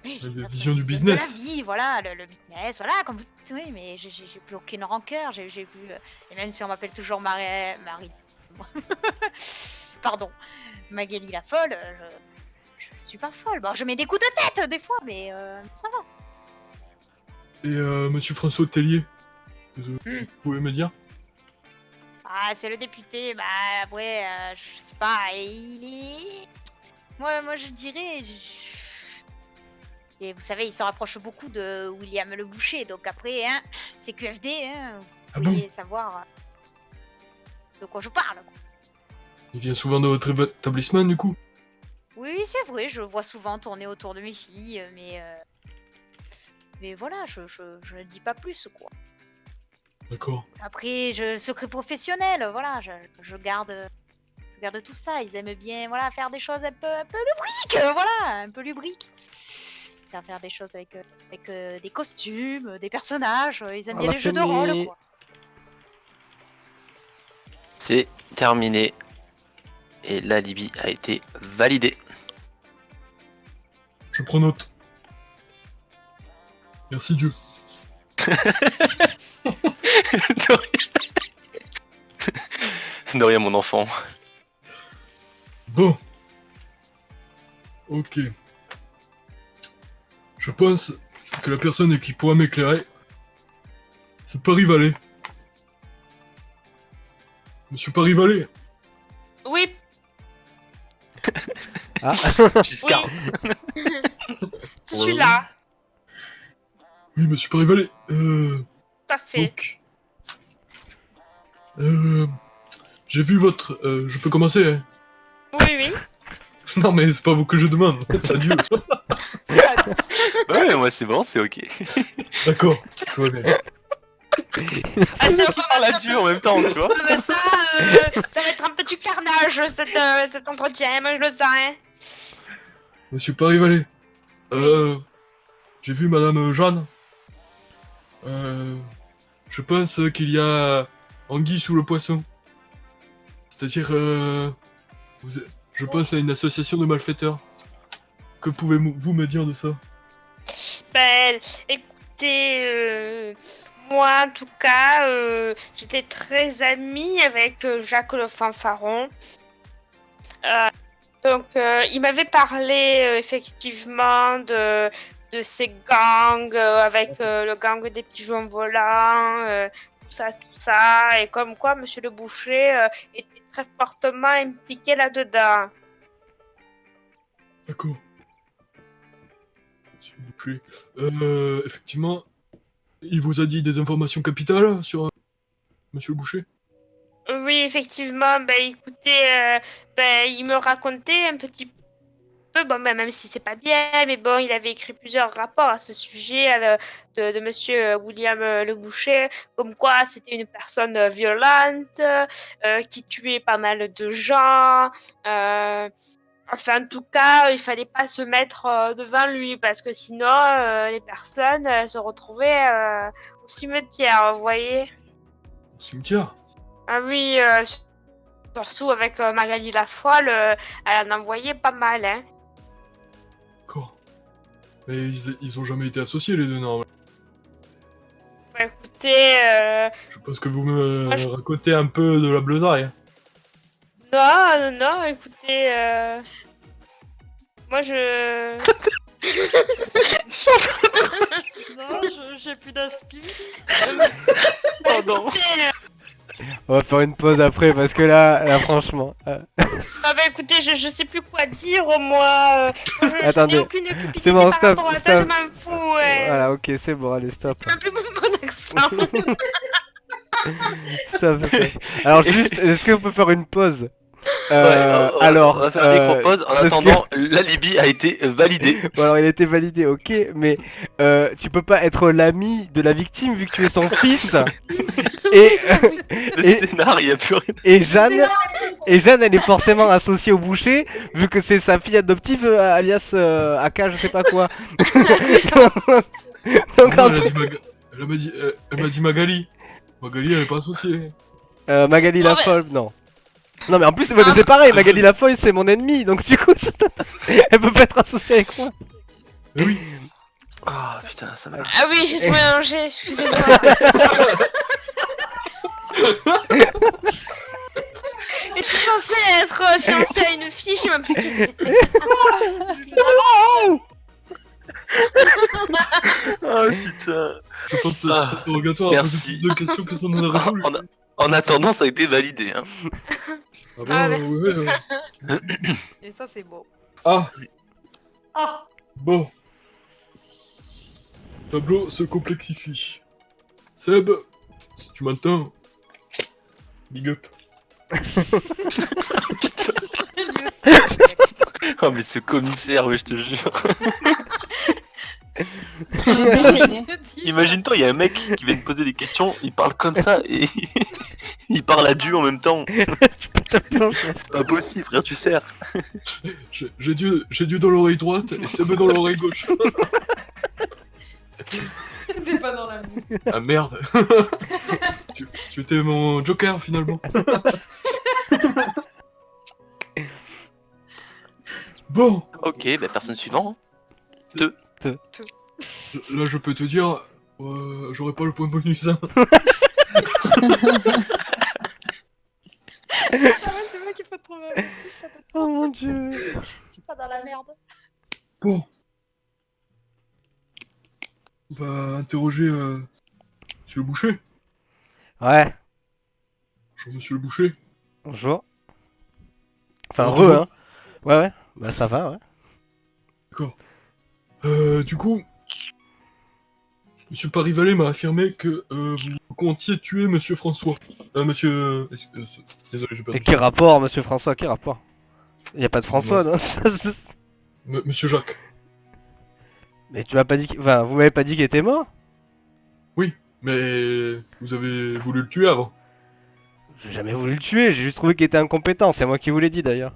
Oui, j'ai La une autre vision du de business. la vie, voilà, le business, voilà, comme vous dites, oui, mais j'ai plus aucune rancœur, j'ai plus... et même si on m'appelle toujours Marie... Pardon, Magali la folle, je suis pas folle. Bon, je mets des coups de tête des fois, mais ça va. Et monsieur François Tellier, vous pouvez me dire? Ah, c'est le député, bah ouais, je sais pas, il est... Moi je dirais... Et vous savez, il se rapproche beaucoup de William le Boucher, donc après, hein, c'est QFD, hein, Ah vous bon? pouvez savoir de quoi je parle, quoi. Il vient souvent dans votre établissement, du coup? Oui, c'est vrai, je le vois souvent tourner autour de mes filles, mais voilà, je ne dis pas plus, quoi. D'accord. Après, secret professionnel, voilà, je garde tout ça. Ils aiment bien, voilà, faire des choses un peu lubriques, voilà, un peu lubriques. Faire des choses avec des costumes, des personnages. Ils aiment bien les jeux de rôle, quoi. C'est terminé. Et l'alibi a été validé. Je prends note. Merci Dieu. De rien, mon enfant. Bon. Ok. Je pense que la personne qui pourra m'éclairer, c'est Paris-Vallée. Monsieur Paris-Vallée. Oui, Ah, Giscard. je suis là, Oui, monsieur Paris-Vallée. tout à fait. Donc... j'ai vu votre... je peux commencer, hein? Oui, oui. Non, mais c'est pas vous que je demande, c'est à Dieu. Ouais, moi c'est bon, c'est ok. D'accord, tout va bien. Ah, C'est qui parle à Dieu en même temps, tu vois. Ah, bah ça va être un petit carnage cet entretien, moi je le sens. Hein. Monsieur Paris-Vallée. J'ai vu madame Jeanne. Je pense qu'il y a anguille sous le poisson. C'est-à-dire... je pense à une association de malfaiteurs. Que pouvez-vous me dire de ça? Ben, écoutez, moi en tout cas, j'étais très amie avec Jacques le Fanfaron. Donc, il m'avait parlé effectivement de ces gangs, avec le gang des pigeons volants, tout ça, et comme quoi Monsieur le Boucher était très fortement impliqué là-dedans. D'accord. Monsieur Boucher. Effectivement, il vous a dit des informations capitales sur Monsieur le Boucher? Oui, effectivement, ben écoutez, il me racontait un petit peu, bon, ben, même si c'est pas bien, mais bon, il avait écrit plusieurs rapports à ce sujet de Monsieur William le Boucher, comme quoi c'était une personne violente, qui tuait pas mal de gens. Enfin, en tout cas, il fallait pas se mettre devant lui parce que sinon, les personnes se retrouvaient au cimetière, vous voyez. Au cimetière? Ah oui, surtout avec Magali la folle, elle en envoyait pas mal, hein. D'accord. Mais ils ont jamais été associés les deux, non? Bah, écoutez, Je pense que vous me racontez un peu de la bleusaille. non, écoutez, moi je... Non, j'ai plus d'inspi. Pardon. On va faire une pause après parce que là franchement. Ah bah écoutez, je sais plus quoi dire, moi. Je Attendez. n'ai aucune cupidité C'est bon, par stop, rapport à ça, stop. je m'en fous, ouais. Voilà, ok, c'est bon, allez, stop. J'ai même plus mon accent. Stop, stop. Alors juste, est-ce qu'on peut faire une pause? On va faire une micro-pause. En parce que- attendant, l'alibi a été validé. Bon, alors il a été validé, ok, mais tu peux pas être l'ami de la victime vu que tu es son fils. Et, Le Et- scénar, il n'y a plus rien. et Jeanne, elle est forcément associée au boucher vu que c'est sa fille adoptive, alias Aka, je sais pas quoi. Donc, Non, en elle m'a dit Magali. Magali, elle est pas associée. Magali Ah ouais. Lafolle, non. Non mais en plus c'est pareil, Magali Lafolle c'est mon ennemi, donc du coup elle peut pas être associée avec moi. Mais oui. Ah putain, ça m'a. Ah oui, j'ai tout mélangé, excusez-moi. Et je suis censée être fiancée à une fille, je sais même plus qui c'était. Oh putain. Je pense que Ah, c'est interrogatoire. merci. Deux questions que ça nous a résolu. En attendant, ça a été validé. Hein. Ah Ah, bah, merci. ouais. Et ça, c'est beau. Ah, Ah, bon. Tableau se complexifie. Seb, si tu m'entends, big up. lui aussi. Oh mais ce commissaire, ouais, je te jure. Imagine-toi, il y a un mec qui vient te poser des questions, il parle comme ça et il parle à Dieu en même temps. C'est pas possible, frère, tu sers. J'ai Dieu dans l'oreille droite et Seb dans l'oreille gauche. T'es pas dans la boue. Ah merde. tu étais mon joker finalement. Bon, Ok, bah personne suivant. là je peux te dire, j'aurais pas le point bonus. Hein. Ah ouais, c'est moi qui peux te trouver un motif, là, Oh mon dieu. je suis pas dans la merde. Bon. On va interroger Monsieur le Boucher. Ouais, Bonjour Monsieur le Boucher. bonjour. Enfin, Ça va, hein. Ouais, ouais, bah ça va, ouais. D'accord. Du coup, Monsieur Parivalet m'a affirmé que vous comptiez tuer Monsieur François. Monsieur... désolé, j'ai pas Et quel rapport, monsieur François, quel rapport? Y a pas de François, non? Monsieur Jacques. Mais tu m'as pas dit enfin, vous m'avez pas dit qu'il était mort? Mais vous avez voulu le tuer avant. J'ai jamais voulu le tuer, j'ai juste trouvé qu'il était incompétent, c'est moi qui vous l'ai dit d'ailleurs.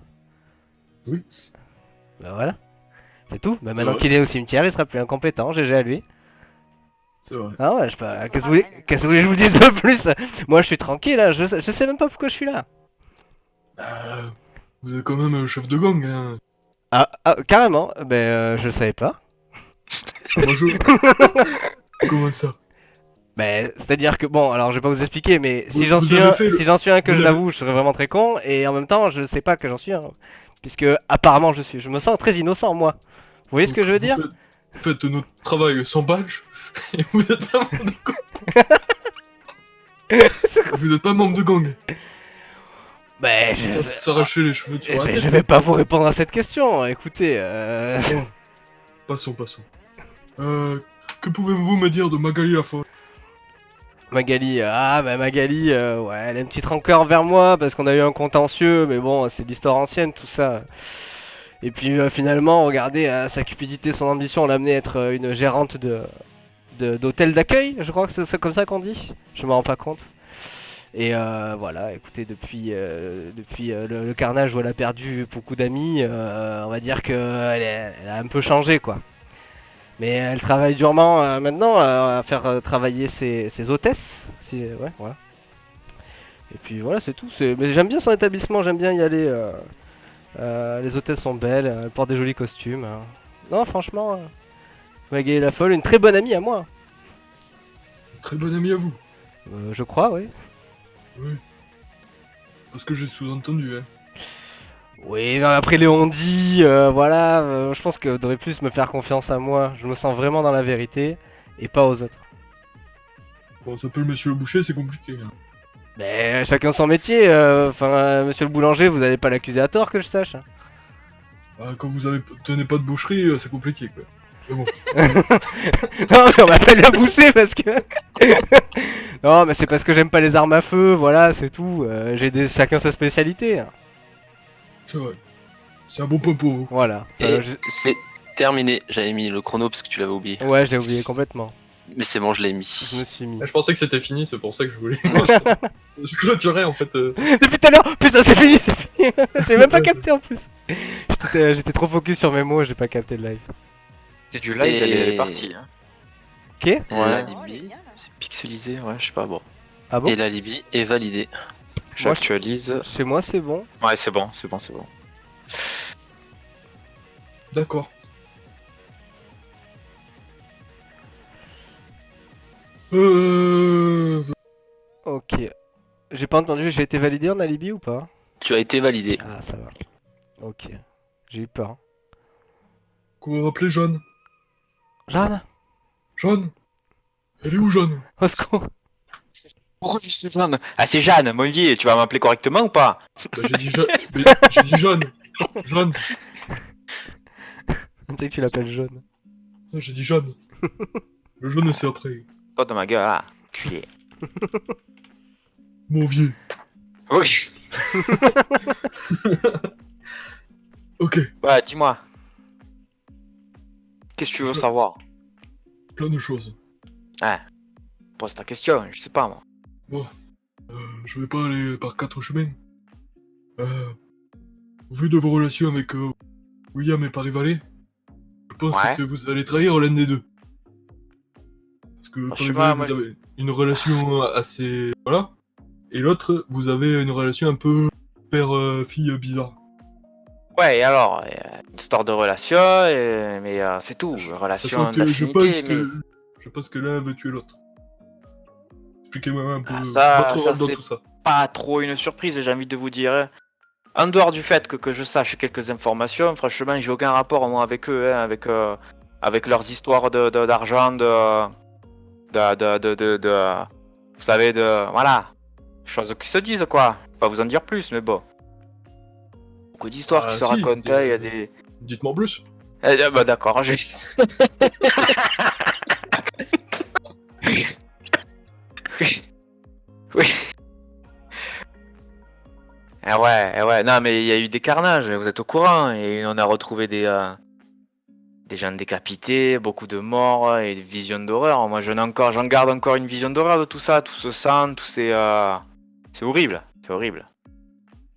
Oui. Bah voilà. C'est tout. Bah maintenant vrai. qu'il est au cimetière, il sera plus incompétent, GG à lui. C'est vrai. Ah ouais, je sais pas. Qu'est-ce que vous voulez que je vous dise de plus? Moi je suis tranquille là, je sais même pas pourquoi je suis là. Vous êtes quand même chef de gang, hein. Ah, carrément, je savais pas. Moi je... Comment ça? Mais c'est-à-dire que bon, alors je vais pas vous expliquer, mais si Vous- j'en vous suis avez un, fait le- si j'en suis un que vous je avez- l'avoue, je serais vraiment très con, et en même temps, je sais pas que j'en suis un, puisque apparemment je me sens très innocent moi. Vous voyez ce que je veux dire? Vous faites notre travail sans badge et vous êtes pas membre de gang. Vous êtes pas membre de gang. Ben, On va s'arracher les cheveux de sur la tête. je vais pas vous répondre à cette question. Écoutez, Passons. Que pouvez-vous me dire de Magali Lafolle? Magali, Magali, ouais, elle a une petite rancœur vers moi parce qu'on a eu un contentieux, mais bon, c'est de l'histoire ancienne tout ça. Et puis finalement, regardez, sa cupidité, son ambition l'a amené à être une gérante d'hôtel d'accueil, je crois que c'est comme ça qu'on dit. Je me rends pas compte. Et voilà, écoutez, depuis le carnage où elle a perdu beaucoup d'amis, on va dire qu'elle elle a un peu changé quoi. Mais elle travaille durement maintenant à faire travailler ses hôtesses. Ouais, voilà. Et puis voilà, c'est tout. Mais j'aime bien son établissement, j'aime bien y aller. Les hôtesses sont belles, elles portent des jolis costumes. Hein. Non, franchement, Magali Lafolle, une très bonne amie à moi. Très bon ami à vous. Je crois, oui. Oui. Parce que j'ai sous-entendu, hein. Oui, mais après Léon dit, voilà, je pense que vous devrez plus me faire confiance à moi. Je me sens vraiment dans la vérité et pas aux autres. Bon, on s'appelle Monsieur le Boucher, c'est compliqué. Hein. Mais chacun son métier. Enfin, monsieur le boulanger, vous allez pas l'accuser à tort que je sache. Quand vous tenez pas de boucherie, c'est compliqué quoi. Mais bon. Non, mais on m'appelle la boucher parce que. Non, mais c'est parce que j'aime pas les armes à feu, voilà, c'est tout. Chacun sa spécialité. C'est vrai. C'est un bon point pour vous. Voilà. Et c'est terminé. J'avais mis le chrono parce que tu l'avais oublié. Ouais, j'ai oublié complètement. Mais c'est bon, je l'ai Je mis. me suis mis. Je pensais que c'était fini, c'est pour ça que je voulais. Je clôturais en fait. Depuis tout à l'heure, putain, c'est fini, c'est fini. J'ai même pas capté en plus. J'étais trop focus sur mes mots, j'ai pas capté le live. C'est du live, elle est partie. Hein. Ok. La Oh, elle est Libye. bien, là. C'est pixelisé, ouais, je sais pas, bon. Ah bon? Et la Libye est validée. J'actualise. Chez moi, c'est bon. Ouais, c'est bon, c'est bon, c'est bon. D'accord. Ok. J'ai pas entendu, j'ai été validé en alibi ou pas? Tu as été validé. Ah, ça va. Ok. J'ai eu peur. Qu'on va rappeler Jeanne. Jeanne? Jeanne. Elle est où Jeanne? Au secours. Pourquoi tu sais Jeanne? Ah, c'est Jeanne, Mollier, tu vas m'appeler correctement ou pas? Bah, j'ai dit Jeanne. J'ai dit Jeanne. Jeanne. Tu sais que tu l'appelles jaune. Ah, j'ai dit Jeanne. Le jaune c'est après. Toi de ma gueule, ah, culé. Mon vieux. Oui. Ok. Ouais, dis-moi. Qu'est-ce que tu veux savoir? Plein de choses. Pose ta question, je sais pas moi. Je vais pas aller par 4 chemins. Au vu de vos relations avec William et Paris-Vallée, je pense Ouais. que vous allez trahir l'un des deux. Parce que je sais Paris-Vallée, pas, moi, vous avez une relation assez... Voilà. Et l'autre, vous avez une relation un peu père-fille bizarre. Ouais, et alors, une histoire de relation, mais c'est tout, relation Sachant que d'affinité, mais... je pense que l'un veut tuer l'autre. Expliquez-moi un peu Ah, ça, votre ça, rôle dans c'est tout ça. pas trop une surprise, j'ai envie de vous dire. Hein. En dehors du fait que je sache quelques informations, franchement, j'ai aucun rapport moi avec eux, hein, avec leurs histoires d'argent, vous savez, voilà, choses qui se disent quoi. Je vais pas vous en dire plus, mais bon. Beaucoup d'histoires Ah, qui se si, racontent, hein, il y a des... Dites-moi en plus. bah d'accord, j'ai... Oui. Eh ouais, non mais il y a eu des carnages, vous êtes au courant, et on a retrouvé des gens décapités, beaucoup de morts et des visions d'horreur. Moi j'en garde encore une vision d'horreur de tout ça, tout ce sang, tout ces... C'est horrible, c'est horrible.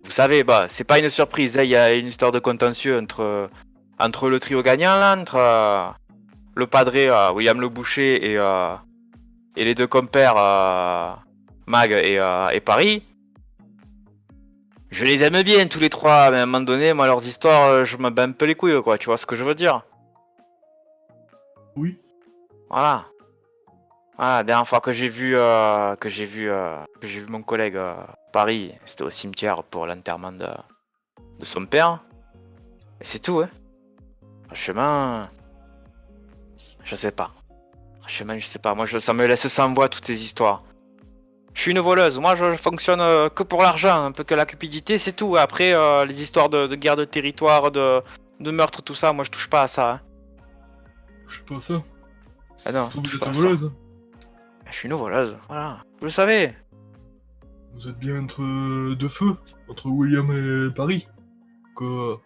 Vous savez, bah c'est pas une surprise, il y a une histoire de contentieux entre le trio gagnant là, entre le padré William le Boucher et les deux compères Mag et Paris. Je les aime bien tous les trois, mais à un moment donné, moi leurs histoires, je m'en bats un peu les couilles quoi, tu vois ce que je veux dire? Oui. Voilà. Voilà, la dernière fois que j'ai vu mon collègue Paris, c'était au cimetière pour l'enterrement de son père. Et c'est tout, hein. Franchement, je sais pas. Franchement, je sais pas. Moi, ça me laisse sans voix toutes ces histoires. Je suis une voleuse. Moi, je fonctionne que pour l'argent, un peu que la cupidité, c'est tout. Après, les histoires de guerre de territoire, de meurtre, tout ça, moi, je touche pas à ça. Hein. Je sais pas ça. Ah non, je Vous touche êtes pas une à ça. voleuse. Je suis une voleuse, voilà. Vous le savez. Vous êtes bien entre deux feux, entre William et Paris. Donc,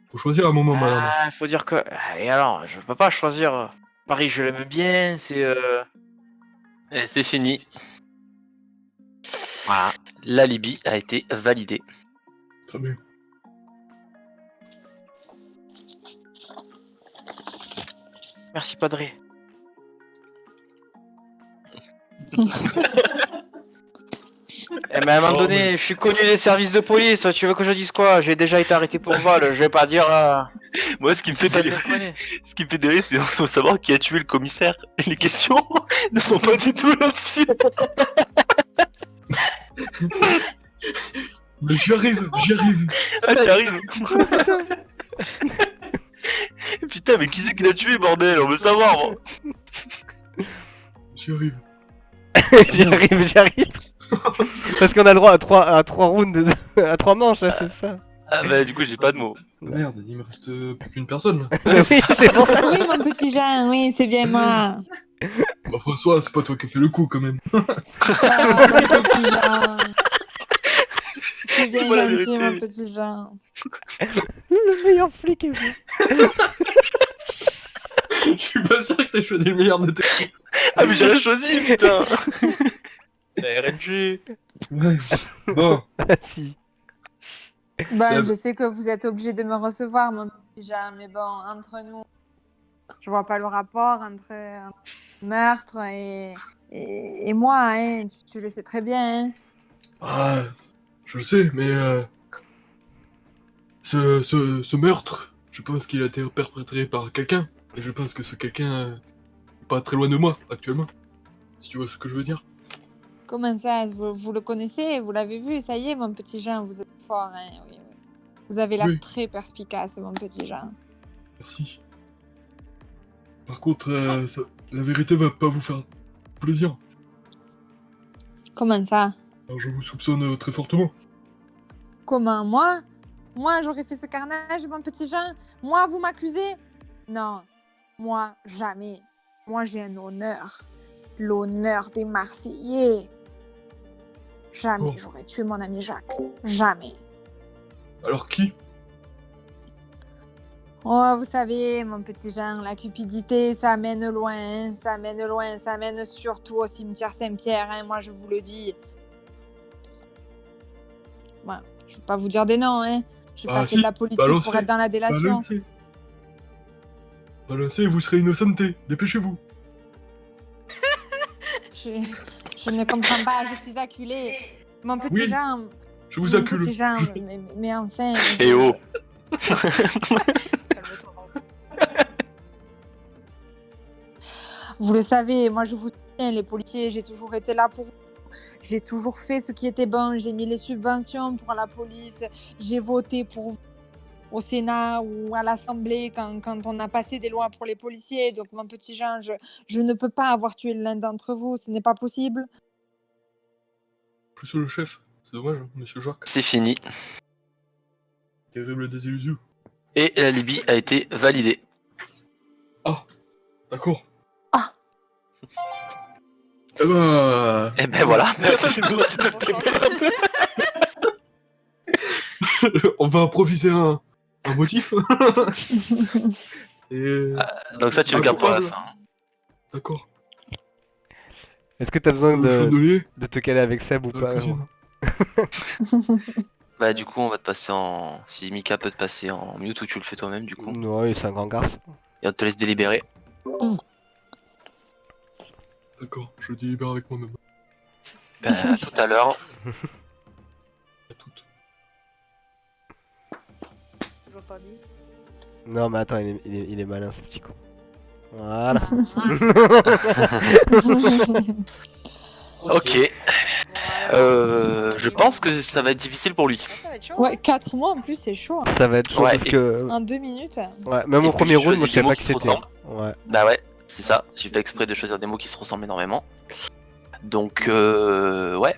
faut choisir un moment, madame. Ah, faut dire que... Et alors, je peux pas choisir... Paris, je l'aime bien, c'est... Et c'est fini. Voilà. La Libye a été validée. Très bien. Merci, Padré. Eh mais à un moment donné, je suis connu des services de police, tu veux que je dise quoi? J'ai déjà été arrêté pour vol, je vais pas dire... Moi, ce qui me fait délirer, c'est de savoir qui a tué le commissaire. Et les questions ne sont pas du tout là-dessus. Mais j'y arrive. Ah, tu arrives. Putain, mais qui c'est qui l'a tué, bordel? On veut savoir, moi. J'y arrive. J'y arrive. Parce qu'on a le droit à 3 rounds, à 3 manches, hein, c'est ça. Ah bah du coup j'ai pas de mots. Merde, il me reste plus qu'une personne là. Oui, c'est pour ça. Oui, mon petit Jean, oui, c'est bien moi. Bah François, c'est pas toi qui as fait le coup quand même. Oh, mon petit Jean. C'est bien C'est pas la gentil, vérité. mon petit Jean. Le meilleur flic ever. Je suis pas sûr que t'aies choisi le meilleur de tes. Ah mais j'ai rien choisi putain. C'est la RNG. Ouais. Bon, Ah si. Ben, Ça- je sais que vous êtes obligé de me recevoir, mon petit Jean, mais bon, entre nous, je vois pas le rapport entre un meurtre et moi, hein. Tu le sais très bien. Hein. ah, je le sais, mais ce meurtre, je pense qu'il a été perpétré par quelqu'un. Et je pense que ce quelqu'un est pas très loin de moi actuellement. Si tu vois ce que je veux dire. Comment ça, vous le connaissez, vous l'avez vu, ça y est, mon petit Jean, vous êtes fort, hein. Oui, oui. Vous avez l'air Oui. très perspicace, mon petit Jean. Merci. Par contre, la vérité va pas vous faire plaisir. Comment ça? Alors je vous soupçonne très fortement. Comment, moi? Moi, j'aurais fait ce carnage, mon petit Jean? Moi, vous m'accusez? Non, moi, jamais. Moi, j'ai un honneur. L'honneur des Marseillais. Jamais Oh. j'aurais tué mon ami Jacques. Jamais. Alors qui? Oh, vous savez, mon petit Jean, la cupidité, ça mène loin, hein. Ça mène loin, ça mène surtout au cimetière Saint-Pierre, hein, moi je vous le dis. Bon, je vais pas vous dire des noms, hein. J'ai Ah, pas fait si, de la politique balancez, pour être dans la délation. Balancez. Balancez, vous serez innocenté. Dépêchez-vous. Je ne comprends pas, je suis acculée. Mon petit Oui, Jean, Je vous mon accule. petit Jean, mais enfin... Eh oh. Calme-toi. Vous le savez, moi je vous soutiens, les policiers, j'ai toujours été là pour vous. J'ai toujours fait ce qui était bon, j'ai mis les subventions pour la police, j'ai voté pour vous au Sénat ou à l'Assemblée quand on a passé des lois pour les policiers. Donc mon petit Jean, je ne peux pas avoir tué l'un d'entre vous, ce n'est pas possible. Plus le chef. C'est dommage, hein, monsieur Jacques. C'est fini. Terrible désillusion. Et la Libye a été validée. D'accord. Ah. Eh ben... Et ben voilà. Tu dois te témoigner un peu. on va improviser un motif. Et... Donc ça tu le gardes pour la Coupable. fin. D'accord. Est-ce que t'as besoin Le de, chandelier de te caler avec Seb ou dans la pas? cuisine. Bah du coup on va te passer en... Si Mika peut te passer en mute ou tu le fais toi-même du coup. Ouais, c'est un grand garçon. Et on te laisse délibérer. D'accord, je délibère avec moi-même. Bah à tout à l'heure. À toutes. Toujours pas mis. Non, mais attends, il est malin, ce petit con. Voilà. Ok. Je pense que ça va être difficile pour lui. Ça va être chaud. Ouais, 4 mois en plus, c'est chaud. Hein. Ça va être chaud Ouais, parce et- que. En 2 minutes. Ouais, même et au puis, premier round, moi je choisis savais des mots pas que qui se c'était. ressemblent. Ouais. Bah ouais, c'est ça. J'ai fait exprès de choisir des mots qui se ressemblent énormément. Donc ouais.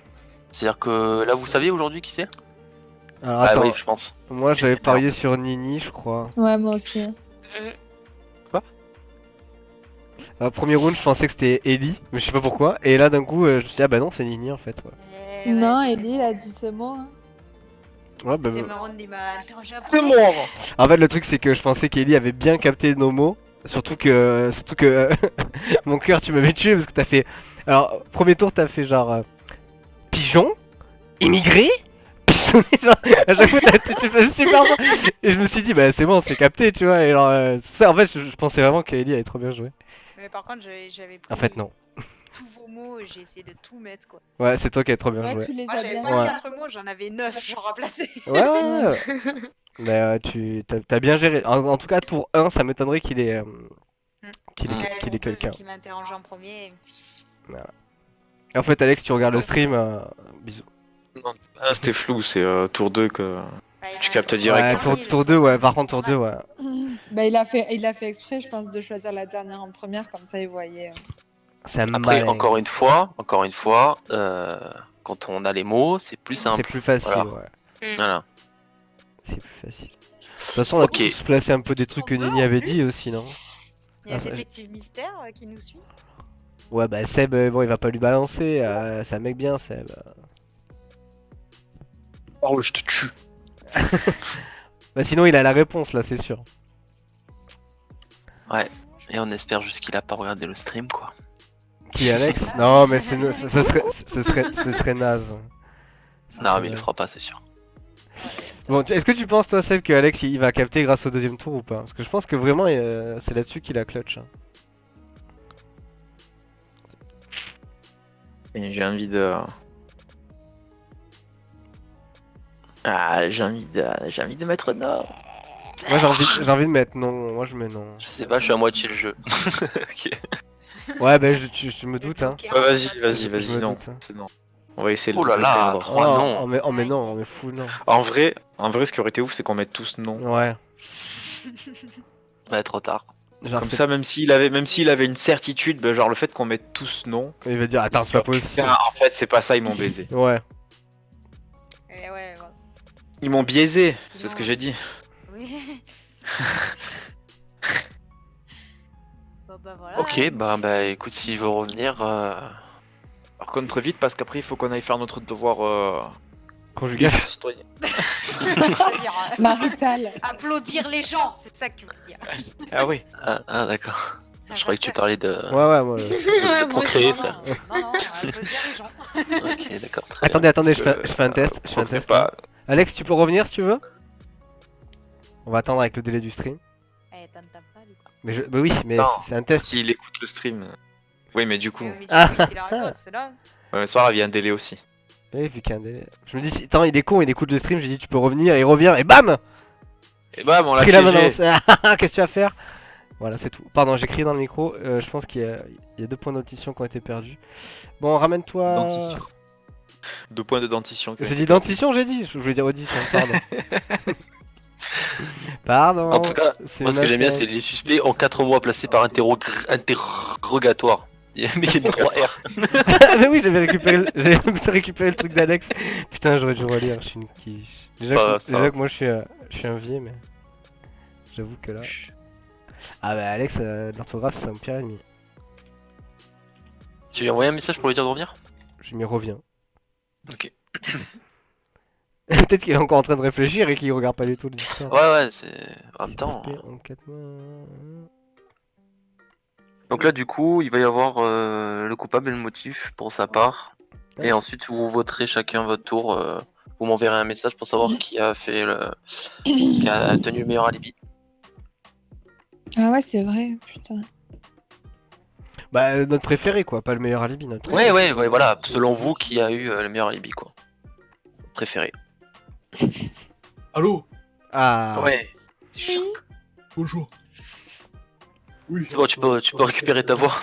C'est-à-dire que là vous saviez aujourd'hui qui c'est? Alors Ah attends, oui je pense. moi j'avais parié sur Nini, je crois. Ouais, moi aussi. Premier round, je pensais que c'était Ellie, mais je sais pas pourquoi. Et là, d'un coup, je me suis dit, ah bah non, c'est Nini en fait. Ouais, Eh Non, ouais, Ellie, il a dit ces mots. Hein. ouais bah. c'est marrant, il m'a interrogé C'est après. mort. En fait, le truc, c'est que je pensais qu'Ellie avait bien capté nos mots. Surtout que mon cœur, tu m'avais tué parce que t'as fait. Alors, premier tour, t'as fait genre. Pigeon, immigré, pistonné, genre. À chaque fois, tu faisais super bien. Et je me suis dit, bah c'est bon, c'est capté, tu vois. Et alors, c'est pour ça, en fait, je pensais vraiment qu'Ellie avait trop bien joué. Mais par contre, j'avais pris En fait, non. tous vos mots et j'ai essayé de tout mettre quoi. Ouais, c'est toi qui as trop bien Ouais, joué. tu les Moi, as j'avais bien. pas Ouais. 4 mots, j'en avais 9 genre à placer. Ouais, ouais, ouais. Mais t'as bien géré. En tout cas, tour 1, ça m'étonnerait qu'il ait, qu'il ait quelqu'un. Qui m'a interrogé en premier. Et en fait, Alex, tu regardes le stream. Bisous. Non, ah, c'était flou, c'est tour 2 que. Bah, il Tu a- captes il a- direct. Ouais, tour 2, ouais. Par contre, tour 2, ouais. Bah, il a fait exprès, je pense, de choisir la dernière en première, comme ça il voyait. C'est un Après malin. encore une fois, Quand on a les mots, c'est plus C'est simple. plus facile, Voilà. ouais. Voilà. C'est plus facile. De toute façon, on a Ok. tous placé un peu des trucs que On veut, Nini en avait plus. dit aussi, non? Il y a Ah, Détective Mystère qui nous suit. Ouais, bah Seb, bon, il va pas lui balancer. C'est un mec bien, Seb. Oh, je te tue. Bah sinon, il a la réponse là, c'est sûr. Et on espère juste qu'il a pas regardé le stream, quoi. Qui, Alex? Non, mais ce serait naze. Ce Non, serait mais il le naze. fera pas, c'est sûr. Bon, est-ce que tu penses, toi, Seb, que Alex il va capter grâce au deuxième tour ou pas? Parce que je pense que vraiment, c'est là-dessus qu'il a clutch, hein. Et j'ai envie de. Ah, j'ai envie de mettre non. Moi, j'ai envie de mettre non. Moi, je mets non. Je sais pas, je suis à moitié le jeu. Ok. Ouais, bah, je me doute, hein. Ouais, vas-y, Je me non. doute, hein. C'est non. On va essayer de Oh là le là, perdre. trois non. Oh, mais non, on met full non. En vrai, ce qui aurait été ouf, c'est qu'on mette tous non. Ouais. Ouais, trop tard. Genre, Comme c'est- ça, même s'il avait une certitude, bah, genre le fait qu'on mette tous non. il va dire, attends, c'est pas possible. Putain, en fait, c'est pas ça, ils m'ont baisé. Ouais. Et ouais, voilà. Ils m'ont biaisé, c'est Sinon, ce que j'ai dit. Oui. Bon, bah voilà. Ok, bah écoute, s'il veut revenir, Par contre, vite, parce qu'après, il faut qu'on aille faire notre devoir Conjugal. citoyen. C'est-à-dire, Marital. applaudir les gens, c'est ça que tu veux dire. Ah oui. ah, d'accord. Je croyais que tu parlais de Ouais, ouais, moi. de procréer, Non, frère. non, applaudir les gens. Ok, d'accord. Très bien. Attendez, Parce je fais un test. Je fais un on fait test. pas. Alex, tu peux revenir si tu veux? On va attendre avec le délai du stream. Eh, t'en tapes pas, du coup. Mais bah oui, mais Non. c'est un test. S'il écoute le stream. Oui, mais du coup. Mais du Ah. coup, c'est la réponse, c'est là. Ouais, mais ce soir, il y a un délai aussi. Oui, vu qu'il y a un délai. Je me dis, attends, il est con, il écoute le stream. J'ai dit, tu peux revenir, il revient, et bam! Et bam, on l'a Pris la main piégé. dans le- Qu'est-ce que tu vas faire? Voilà, c'est tout. Pardon, j'ai crié dans le micro. Je pense qu'il y a 2 points d'audition qui ont été perdus. Bon, ramène-toi. Dentition. 2 points de dentition. J'ai dit dentition, j'ai dit. Je voulais dire audition, pardon. Pardon. En tout cas, c'est moi ce ma que j'aime bien, scène. c'est les suspects en 4 mois placés par interrogatoire. Mais il y a 3 R. Mais oui, j'avais récupéré le truc d'Alex. Putain, j'aurais dû relire, je suis une quiche. Déjà, pas grave, que, c'est pas déjà grave. que moi je suis un vieux, mais j'avoue que là. Ah bah Alex, l'orthographe c'est un pire ennemi. Tu lui as envoyé un message pour lui dire de revenir? Je m'y reviens. Ok. Peut-être qu'il est encore en train de réfléchir et qu'il regarde pas du tout l'histoire. Ouais, c'est. En même temps. En 4 mois. Donc là, du coup, il va y avoir le coupable et le motif pour sa part. Et ensuite, vous voterez chacun votre tour. Vous m'enverrez un message pour savoir qui a fait qui a tenu le meilleur alibi. Ah ouais, c'est vrai, putain. Bah notre préféré quoi, pas le meilleur alibi notre préféré. Ouais, voilà. Selon vous, qui a eu le meilleur alibi, quoi. Préféré. Allô? Ah Ouais. Bonjour. Oui. C'est bon, tu peux récupérer ta voix.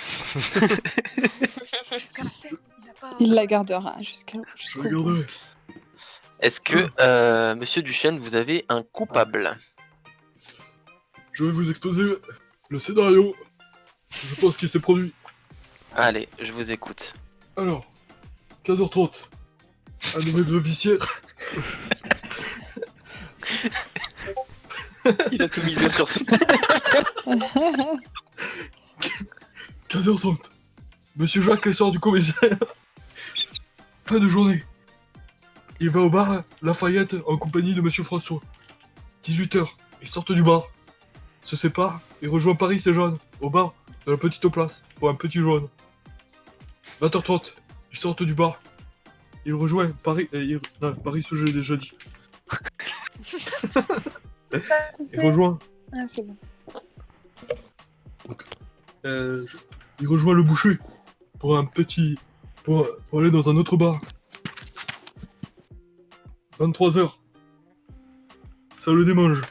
Jusqu'à la fin, il a pas. Il la gardera jusqu'au bout. Regardez. Est-ce que, monsieur Duchesne, vous avez un coupable? Je vais vous exposer le scénario. Je pense qu'il s'est produit. Allez, je vous écoute. Alors, 15h30. Un nommé vicière. Il a tout misé sur ça. 15h30. Monsieur Jacques sort du commissariat. Fin de journée. Il va au bar Lafayette en compagnie de Monsieur François. 18h. Ils sortent du bar. Se séparent et rejoint Paris et Jeanne au bar de la petite place pour un petit jaune. 20h30. Ils sortent du bar. Il rejoint Paris et non, Paris, ce que j'ai déjà dit. Il rejoint. Ah, c'est bon. Il rejoint le boucher pour un petit. pour aller dans un autre bar. 23h. Ça le démange.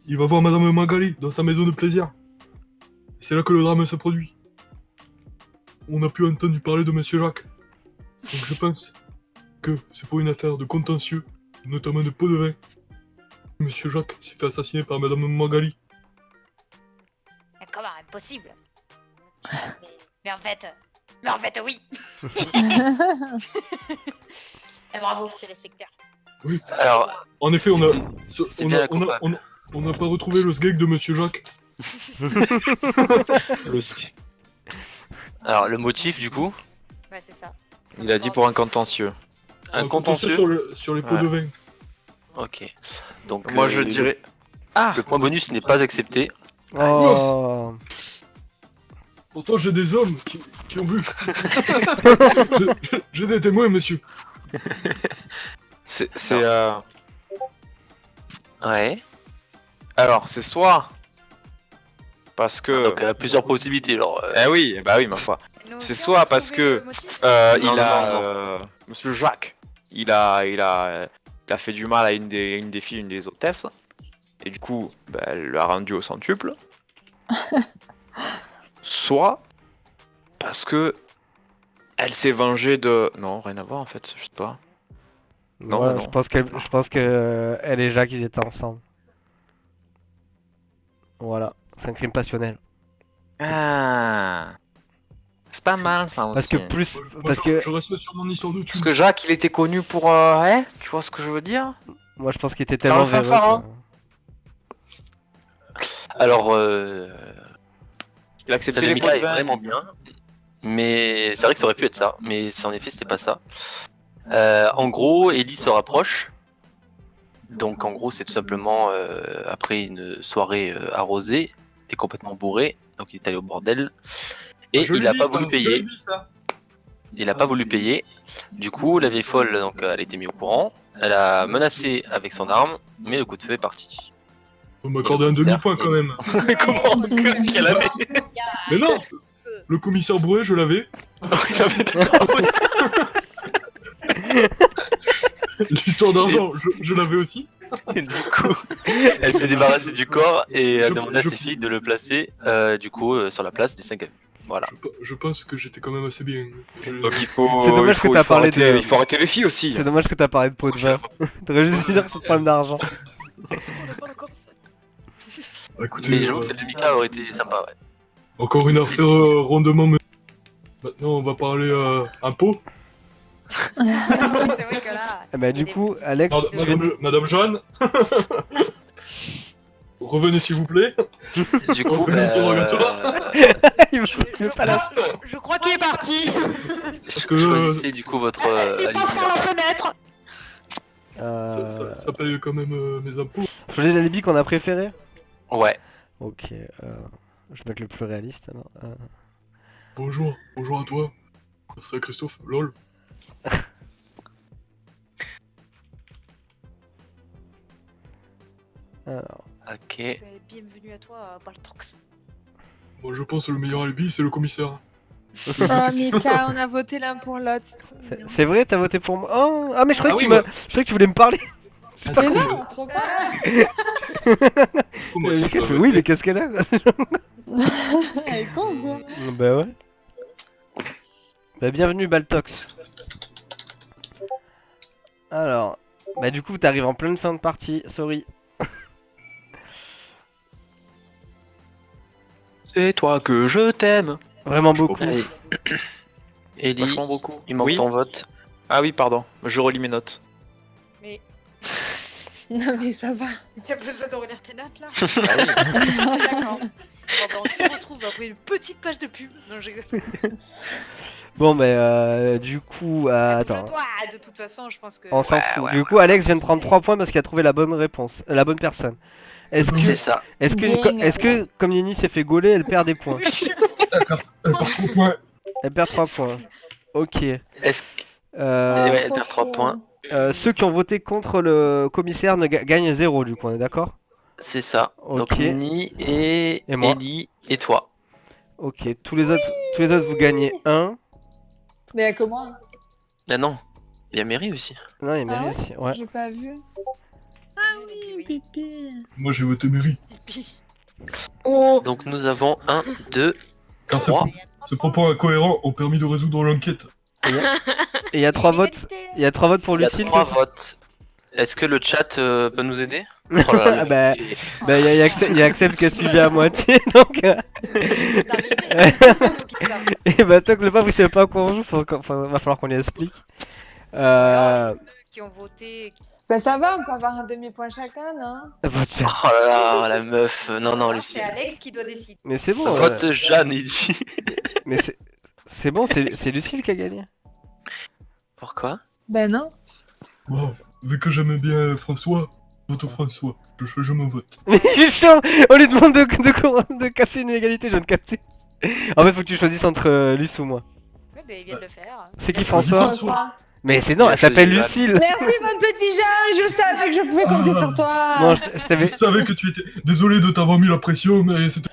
Il va voir Madame Magali dans sa maison de plaisir. C'est là que le drame se produit. On a pu entendre parler de Monsieur Jacques. Donc je pense que c'est pour une affaire de contentieux, notamment de pot de vin. Monsieur Jacques s'est fait assassiner par Madame Magali. Comment, impossible. Mais en fait, Mais en fait, oui. Et bravo, monsieur l'inspecteur. Oui. Alors, En effet, on a, c'est bien la coupable. on n'a pas retrouvé le sgeg de Monsieur Jacques. Alors, le motif, du coup, Ouais, c'est ça. Il a dit pour un contentieux. un contentieux contentieux. sur les pots Ouais. de vin. Ok. Donc, Moi je dirais. Ah Le point bonus n'est pas accepté. Oh. Pourtant, j'ai des hommes qui ont vu. J'ai des témoins, monsieur. C'est. Ouais. Alors, c'est soit. Parce que. Donc, plusieurs possibilités. Alors, Eh oui, bah oui, ma foi. Nous C'est aussi, soit on a parce trouvé que- le motif. Il Non, a. non, Monsieur Jacques, il a fait du mal à une des filles, une des hôtesses. Et du coup, bah, elle l'a rendu au centuple. Soit parce que elle s'est vengée de. Non, rien à voir en fait, je sais pas. Non, Ouais, mais non. je pense que elle et Jacques ils étaient ensemble. Voilà, c'est un crime passionnel. Ah. C'est pas mal ça aussi. Parce que plus, Moi, parce que je reste sur mon histoire de Parce thune. que Jacques, il était connu pour. Hein, tu vois ce que je veux dire? moi je pense qu'il était Ça tellement va faire véreux. ça, alors Il a accepté cette les demi-là pots est de vin. vraiment bien. Mais c'est vrai que ça aurait pu être ça. Mais en effet, c'était pas ça. En gros, Ellie se rapproche. Donc en gros, c'est tout simplement après une soirée arrosée, t'es complètement bourré, donc il est allé au bordel et Je il l'ai a dit, pas ça, voulu je l'ai payer. dit, ça. Il a pas voulu payer. Du coup, la vieille folle, donc elle était mise au courant. Elle a menacé avec son arme, mais le coup de feu est parti. Vous m'accordez un demi-point quand même. Comment Quelle année Mais non, le commissaire bourré, je l'avais. Il avait d'accord. L'histoire d'argent, je l'avais aussi. Et du coup, elle s'est débarrassée du corps et a Je- demandé à je- ses filles de le placer du coup sur la place des 5 avenues. Voilà. Je pense que j'étais quand même assez bien. Donc il faut. C'est dommage il faut- que t'as il faut parlé arrêter- de- Il faut arrêter les filles aussi. c'est dommage que t'as parlé de pot de vin. T'aurais juste dû dire que c'est un problème d'argent. Écoutez, Mais j'avoue que cette demi-cas aurait été sympa, ouais. encore une affaire rondement. Maintenant, on va parler impôts. C'est vrai que là. Eh ben, du coup, Alex, Madame Jeanne. Revenez s'il vous plaît. Du coup, On fait l'interrogatoire. il veut pas la... Je crois qu'il est parti. choisissez du coup votre Il alibi. passe par la fenêtre. Ça paye quand même mes impôts. Choisis l'alibi qu'on a préféré. Ouais. Ok, je vais mettre le plus réaliste alors. Bonjour à toi. Merci à Christophe, lol. Alors, Ok. Bienvenue à toi, Baltrox. Moi je pense que le meilleur alibi c'est le commissaire. Oh, Mika, on a voté l'un pour l'autre, c'est trop mignon. c'est vrai, t'as voté pour moi. Oh, ah mais je croyais Ah que oui, je croyais que tu voulais me parler. Mais non, trop pas. Comment Et ça, Mika je fait, dois oui, mais voter qu'est-ce qu'elle a? Elle est con, quoi. Bah ouais. Bah bienvenue Baltox. Alors, bah du coup t'arrives en pleine fin de partie, sorry. C'est toi que je t'aime. Vraiment beaucoup. Allez. Ellie, Vachement beaucoup. il manque Oui. ton vote. Ah oui, pardon. Je relis mes notes. Non, mais ça va. Tu as besoin de relire tes notes là D'accord. Bon, ben, on se retrouve après une petite page de pub. Non, je rigole. Bon bah du coup, attends. Toi, de toute façon, je pense que. On s'en fout. Du coup, Alex vient de prendre 3 points parce qu'il a trouvé la bonne réponse, la bonne personne. Est-ce C'est que, ça. est-ce que, comme Nini s'est fait gauler, elle perd des points? Ouais. Elle perd 3 points. Ok. Est-ce Euh, ouais, elle perd 3 points. Ceux qui ont voté contre le commissaire ne gagnent 0 du coup, on est d'accord? C'est ça. Donc Ok. Nini et Et moi. Ellie et toi. Ok, tous les autres vous gagnez 1. Mais à comment? Ah non. Il y a Mary aussi. Non, il y a Ah Mary ouais aussi. Ouais. J'ai pas vu. Ah oui, pipi. Moi j'ai voté Mary. Donc nous avons 1, 2, Car ces 3. ces propos incohérents ont permis de résoudre l'enquête. Et il y a 3 votes. Il y a 3 votes pour Il y a Lucille, 3 c'est ça? votes. Est-ce que le chat peut nous aider? Oh là là, Ah bah, le- bah il y a Axel qui a suivi à moitié, donc... Et bah, tant que le pape il savait pas à quoi on joue, va falloir qu'on lui explique. Qui ont voté. Bah ça va, on peut avoir un demi-point chacun, non? Vote Jeanne. Oh là là, la meuf. Non, non, C'est Lucie. Alex qui doit décider. Mais c'est bon. Vote Jeanne, ici. Mais c'est bon, c'est Lucille qui a gagné. Pourquoi? Ben non. Wow, vu que j'aimais bien François, vote François. Je m'en vote. Mais il est chiant. On lui demande de casser une égalité, je viens de capter. En fait, faut que tu choisisses entre Luce ou moi. Oui, mais il vient de le faire. C'est qui François? François. Mais c'est non, Il a elle s'appelle choisi Jeanne. Lucille. Merci, mon petit Jean. Je savais que je pouvais compter sur toi. Non, je Je t'avais. savais que tu étais. Désolé de t'avoir mis la pression, mais c'était.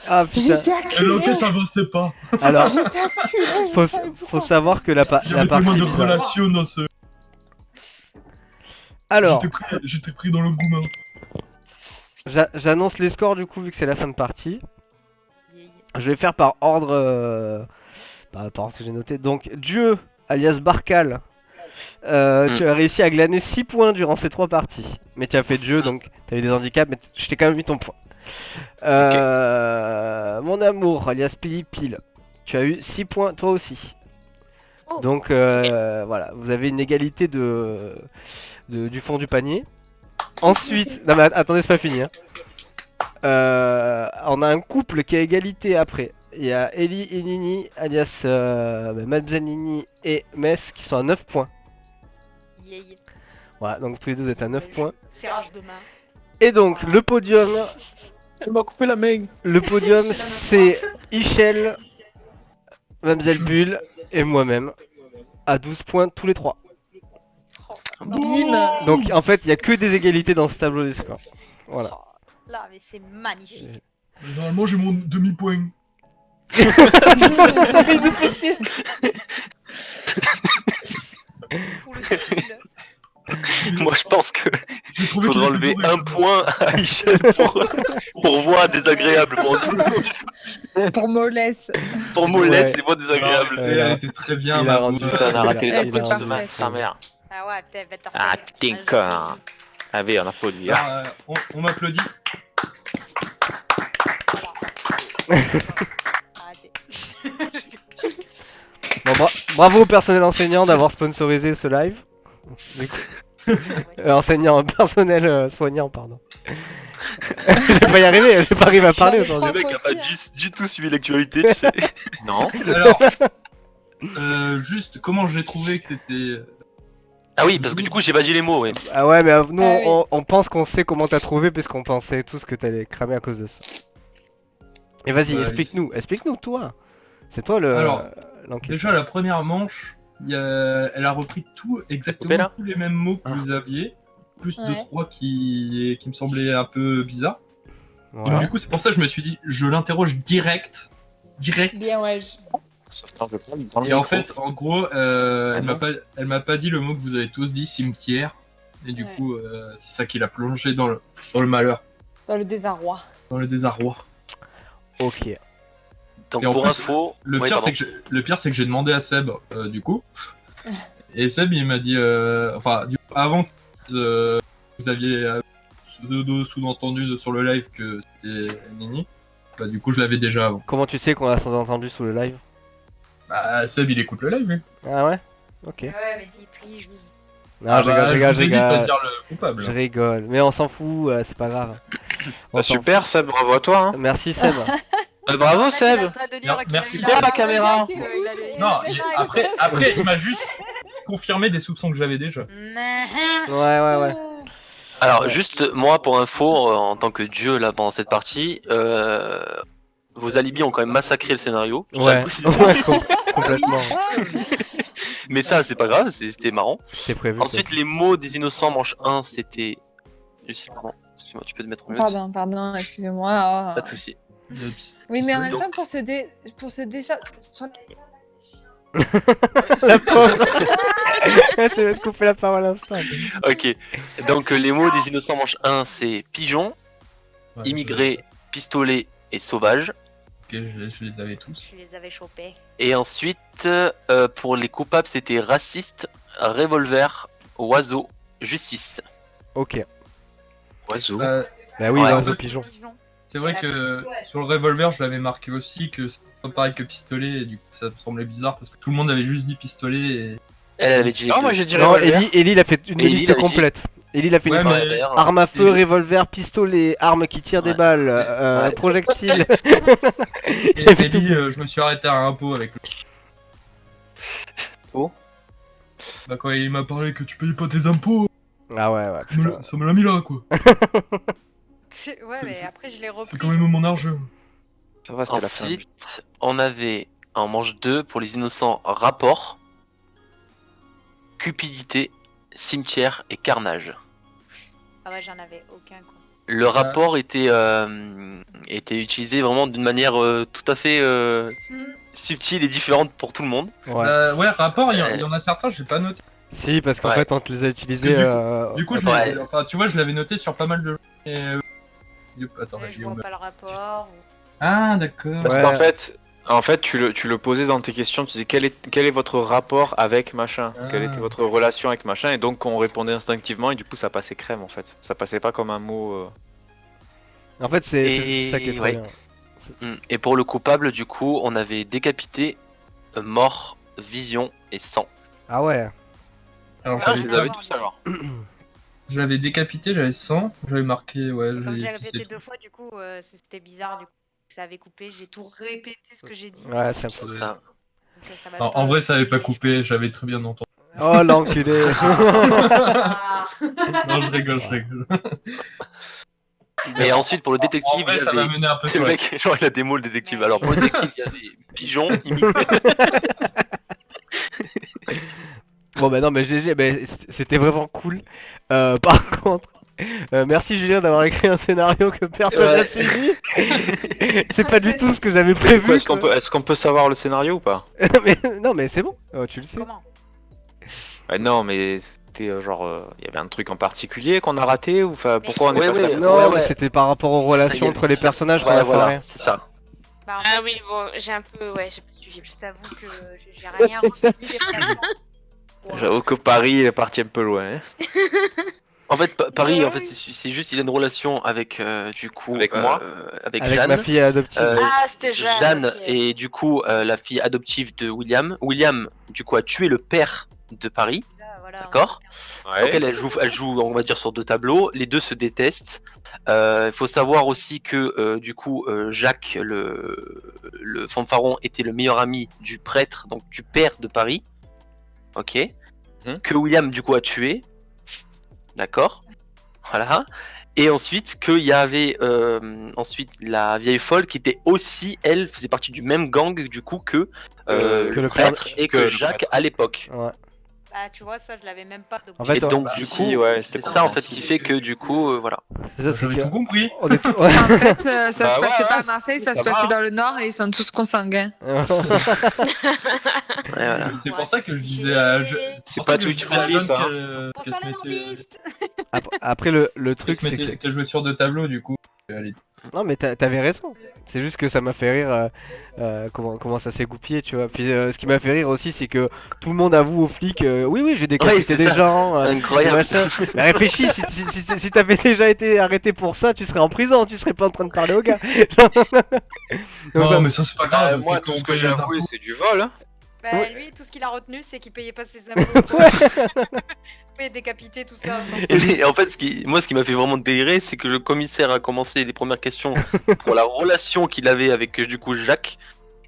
Ah putain. J'étais Et acculée. l'enquête avançait pas. Alors, J'étais acculée. faut savoir que la Il y partie. avait tellement de relations dans ce. Alors, J'étais pris dans l'engouement. j'annonce les scores du coup, vu que c'est la fin de partie. Yeah. Je vais faire par ordre. Par ordre que j'ai noté. Donc, Dieu, alias Barcal. Tu as réussi à glaner 6 points durant ces 3 parties. Mais tu as fait Dieu, donc tu avais des handicaps, mais je t'ai quand même mis ton point. Mon amour, alias Pili Pile. Tu as eu 6 points, toi aussi. Oh. Donc voilà, vous avez une égalité du fond du panier. Ensuite, non mais attendez, c'est pas fini. Hein. On a un couple qui a égalité après. Il y a Ellie et Nini, alias Mademoiselle Nini et Mess qui sont à 9 points. Yeah. Voilà, donc tous les deux vous êtes à 9 points. Serrage de main. Et donc le podium, Elle m'a coupé la main. le podium c'est Ichel, Mademoiselle Bulle et moi-même à 12 points tous les 3. Bim. Donc en fait il n'y a que des égalités dans ce tableau des scores. Voilà. Oh, là, mais c'est magnifique. Normalement, j'ai mon demi-point. Pour le style. Moi, je pense que J'ai trouvé faudra qu'il était enlever bourré. un point à Michel pour voix désagréable pour tout le monde. Pour Mollesse. Pour Molette, Ouais. c'est voix désagréable. Tu sais, elle était très bien, Il ma a rendu voix. Putain, on a raté les Elle autres était points de parfaite. sa mère. Ah ouais, peut-être. Ah, putain, connard. Allez, on applaudit. Hein. Alors, on m'applaudit. Arrêtez. Bon, bravo au personnel enseignant d'avoir sponsorisé ce live. Enseignant, personnel soignant, pardon. Je vais pas y arriver, je vais pas arriver à parler Les aujourd'hui. Le mec a pas aussi, du tout suivi l'actualité, tu sais. Non. Alors, juste comment j'ai trouvé que c'était. Ah oui, parce que du coup, j'ai pas dit les mots, ouais. Ah ouais, mais nous Ah oui. on pense qu'on sait comment t'as trouvé, puisqu'on pensait tous que t'allais cramer à cause de ça. Et vas-y, Ouais, explique-nous toi. C'est toi Alors, l'enquête. Déjà, la première manche, elle a repris Coupé, exactement là tous les mêmes mots que vous aviez, plus Ouais. 2-3 qui me semblaient un peu bizarres. Ouais. Donc, du coup, c'est pour ça que je me suis dit, je l'interroge direct. Bien, ouais. Et en fait, en gros, elle m'a pas dit le mot que vous avez tous dit, cimetière. Et du Ouais. coup, c'est ça qui l'a plongé dans le malheur, Dans le désarroi. dans le désarroi. Ok. Donc Et en pour plus, info, Le ouais, pire, pardon. c'est que j'ai demandé à Seb, du coup. Et Seb, il m'a dit, enfin, du coup, avant que vous aviez sous-entendu sur le live que c'était Nini, bah, du coup, je l'avais déjà avant. Comment tu sais qu'on a entendu sous le live? Bah, Seb, il écoute le live, lui. Ah ouais? Ok. Ouais, mais il prie, je vous. Non, je rigole, je vous ai dit de pas rigole. dire le coupable. Je rigole. Mais on s'en fout, c'est pas grave. On Bah, s'en super, Seb, bravo à toi. Hein. fout. Merci Seb. Bravo, Seb. Non, merci. Super, la caméra. Non, après, il m'a juste confirmé des soupçons que j'avais déjà. Ouais. Alors, juste, moi, pour info, en tant que dieu, là, pendant cette partie, vos alibis ont quand même massacré le scénario. je tiens à le Ouais, préciser. ouais, complètement. Mais ça, c'est pas grave, c'était marrant. C'est prévu. Ensuite, les mots des innocents, manche 1, c'était... Lucie, pardon. Excuse-moi, tu peux te mettre en mute. Pardon, excusez-moi. Oh. Pas de soucis. Oui, mais en même Donc- temps, pour se défaire. La pauvre. Elle s'est fait couper la parole à l'instant. Ok. Donc, les mots des innocents, manche 1, c'est pigeon, Ouais, immigré, pistolet et sauvage. Ok, je les avais tous. Je les avais chopés. Et ensuite, pour les coupables, c'était raciste, revolver, oiseau, justice. Ok. Oiseau. Bah, Bah oui, Ouais. l'oiseau pigeon. C'est vrai que sur le revolver, je l'avais marqué aussi que c'est pas pareil que pistolet, et du coup ça me semblait bizarre parce que tout le monde avait juste dit pistolet et... Elle avait dit les Non, deux. moi j'ai dit Non, revolver. Ellie il a fait une Ellie, liste il avait dit- complète. Ellie il a fait une Ouais, liste. mais- D'ailleurs, Arme à feu, Et- revolver, pistolet, arme qui tire des Ouais. balles, Ouais. projectile. Et Ellie, je me suis arrêté à un pot avec lui. Oh. Bah quand il m'a parlé que tu payais pas tes impôts, Ah ouais, ouais, putain. ça me l'a mis là quoi. Ouais, mais c'est- après je l'ai repris. C'est quand même mon argent. Ça va, c'était la fin. ensuite, on avait en manche 2 pour les innocents rapport, cupidité, cimetière et carnage. Ah ouais, j'en avais aucun quoi. Le rapport était utilisé vraiment d'une manière tout à fait subtile et différente pour tout le monde. Ouais. Ouais, rapport, il y en a certains, j'ai pas noté. Si, parce qu'en Ouais. fait, on te les a utilisés. Du coup, Ouais. enfin, tu vois, je l'avais noté sur pas mal de jeux. Et, attends, Ouais, vas-y, je vois pas le rapport. Ah, d'accord. Parce Ouais. qu'en fait, tu le posais dans tes questions, tu disais quel est votre rapport avec machin, quelle était votre relation avec machin, et donc on répondait instinctivement, et du coup ça passait crème en fait. Ça passait pas comme un mot. En fait, c'est Et- ça qui est trop ouais. bien. Et pour le coupable, du coup, on avait décapité, mort, vision et sang. Ah ouais. Alors, Ah, je j'avais les avais tous alors. je l'avais décapité, j'avais 100, j'avais marqué, ouais, Comme j'ai j'ai répété c'est 2 fois, du coup, c'était bizarre. Du coup, ça avait coupé. J'ai tout répété ce que j'ai dit. Ouais, c'est un C'est peu. ça. Donc, ça m'a En pas vrai, ça avait pas aidé, je coupé, j'avais très bien entendu. Oh l'enculé. Ah. Non, je rigole, je rigole. Et ensuite, pour le détective, En vrai, il y ça m'a avait... mené un peu Le sur la... mec, genre, il a des mots, le détective. Ouais. Alors, pour le détective, il y avait pigeon, Bon bah non mais GG, mais c'était vraiment cool. Par contre, merci Julien d'avoir écrit un scénario que personne n'a Ouais. suivi. C'est pas du tout ce que j'avais prévu. Est-ce quoi. qu'on peut savoir le scénario ou pas? Non mais c'est bon, tu le sais. Comment? Non, mais c'était il y avait un truc en particulier qu'on a raté, ou enfin, pourquoi on est Ouais, passé à ouais, côté? Non, ouais, mais ouais. c'était par rapport aux relations entre les personnages qu'on Ouais, a voilà, foiré. c'est ça. Bah, en Ah fait, oui, bon, j'ai un peu. Ouais, j'ai pas suivi. je t'avoue que j'ai rien retenu des fragments. J'avoue que Paris il est parti un peu loin. Hein. En fait, Paris, Ouais, en fait, oui. c'est juste, il a une relation avec, du coup, Avec moi. avec Avec Jeanne. ma fille adoptive. Ah, c'était Jeanne. Jeanne ok. est du coup la fille adoptive de William. William, du coup, a tué le père de Paris. Là, voilà, D'accord. Ouais. Donc elle joue, on va dire, sur deux tableaux. Les deux se détestent. Il faut savoir aussi que du coup, Jacques, le fanfaron, était le meilleur ami du prêtre, donc du père de Paris. Ok. Que William, du coup, a tué. D'accord. Voilà. Et ensuite, qu'il y avait ensuite la vieille folle qui était aussi, elle, faisait partie du même gang, du coup, que le le prêtre père- et que que le Jacques prêtre. à l'époque. Ouais. Bah, tu vois, ça, je l'avais même pas. En fait, Et donc, bah, du si, coup, ouais, c'est c'était ça en fait compréhensible. qui fait que du coup, voilà. C'est ça, c'est J'avais que tout compris. on est tous- En fait, ça Bah se ouais, passait pas ouais, à Marseille, ça ça se va, passait hein. dans le Nord et ils sont tous consanguins. Ouais, voilà. C'est pour ça que je disais J'ai- à... C'est pour pas ça que je Twitch disais à friendly, Jeanne ça, hein. qu'elle Bonsoir se les mettait- nordistes. Après le truc c'est que qu'elle jouait sur deux tableaux, du coup. Elle non mais t'avais raison. C'est juste que ça m'a fait rire comment ça s'est goupillé, tu vois. Puis ce qui m'a fait rire aussi c'est que tout le monde avoue aux flics oui j'ai décapité Ouais, c'est des ça. gens. Incroyable. machin. Mais réfléchis, si t'avais déjà été arrêté pour ça, tu serais en prison, tu serais pas en train de parler aux gars. Donc, Non, ça- mais ça, c'est pas Bah, grave. moi, quand tout on ce que paye j'ai les avoué, impôts- c'est du vol. Hein. Bah, Ouais. lui, tout ce qu'il a retenu, c'est qu'il payait pas ses impôts. Il payait décapiter, tout ça. Et en fait, ce qui m'a fait vraiment délirer, c'est que le commissaire a commencé les premières questions pour la relation qu'il avait avec du coup Jacques.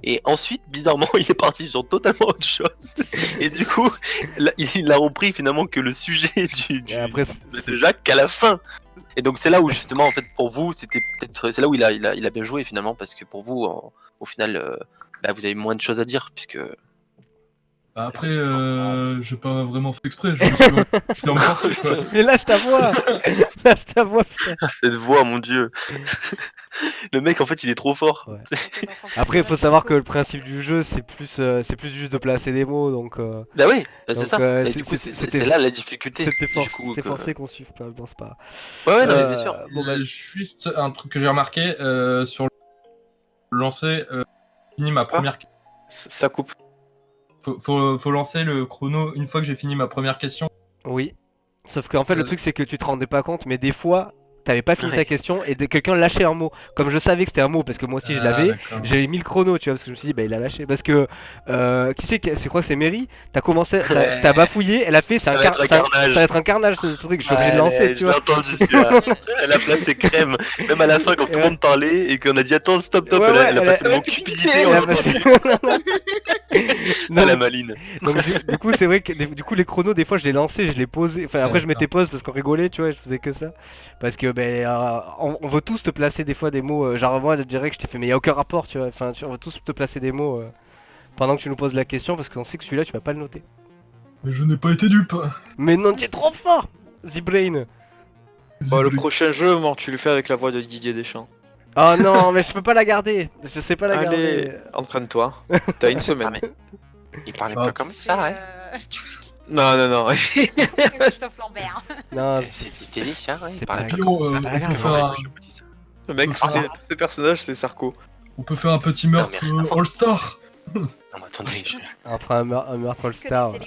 Et ensuite, bizarrement, il est parti sur totalement autre chose. Et du coup, il a repris finalement que le sujet Et après, de Jacques qu'à la fin. Et donc c'est là où justement, en fait, pour vous, c'était peut-être, c'est là où il a bien joué finalement, parce que pour vous, au final, vous avez moins de choses à dire, puisque Bah, après, j'ai pas vraiment fait exprès. Je me suis... C'est emporté, quoi. Mais lâche ta voix. Lâche ta voix, putain. cette voix, mon dieu, le mec, en fait, il est trop fort. Ouais. Après, il faut savoir que le principe du jeu, c'est plus juste de placer des mots, donc Bah oui, c'est Donc, ça. Et du coup, c'était- c'est là la difficulté. c'était du coup, que- forcé qu'on suive pas, bon, c'est pas Ouais, ouais, non, mais Euh, bien sûr. bon, bah, Juste un truc que j'ai remarqué sur le lancer, fini ma première. Ça coupe. Faut lancer le chrono une fois que j'ai fini ma première question. oui. Sauf qu'en fait, le Euh. truc, c'est que tu te rendais pas compte, mais des fois, t'avais pas fini ta question et quelqu'un lâchait un mot. Comme je savais que c'était un mot parce que moi aussi je l'avais, j'avais mis le chrono, tu vois, parce que je me suis dit, bah il a lâché. Parce que, c'est quoi, c'est Mary? T'as commencé, t'as bafouillé, elle a fait, ça va être un carnage ce truc, je suis obligé de lancer, tu vois. J'ai entendu celui-là. Elle a placé crème. Même à la fin, quand tout le monde parlait et qu'on a dit attends, stop, elle a placé le mot cupidité. Non, la maline. Donc du coup c'est vrai que du coup les chronos des fois je les lançais, je les posais, enfin après je mettais pause parce qu'on rigolait, tu vois, je faisais que ça. Parce que on veut tous te placer des fois des mots, genre moi je dirais que je t'ai fait mais y a aucun rapport, tu vois, enfin on veut tous te placer des mots pendant que tu nous poses la question parce qu'on sait que celui-là tu vas pas le noter. Mais je n'ai pas été dupe. Mais non, tu es trop fort, Z-Brain. Bon, le prochain jeu, moi, tu le fais avec la voix de Didier Deschamps. Oh non, mais je peux pas la garder, je sais pas la Allez, garder. entraîne-toi. T'as une semaine. Il parlait pas comme ça, ouais. Non. Christophe Lambert. Non, C'est des chats, ouais. c'est Il parlait pas pas Yo, comme on ça. peut Parce que faire moi, un- je me dis ça. Le mec, Ah. tous ses personnages, c'est Sarko. On peut faire un petit meurtre Non, mais- All-Star. Non, mais attendez, on fera un meurtre All-Star. Ouais.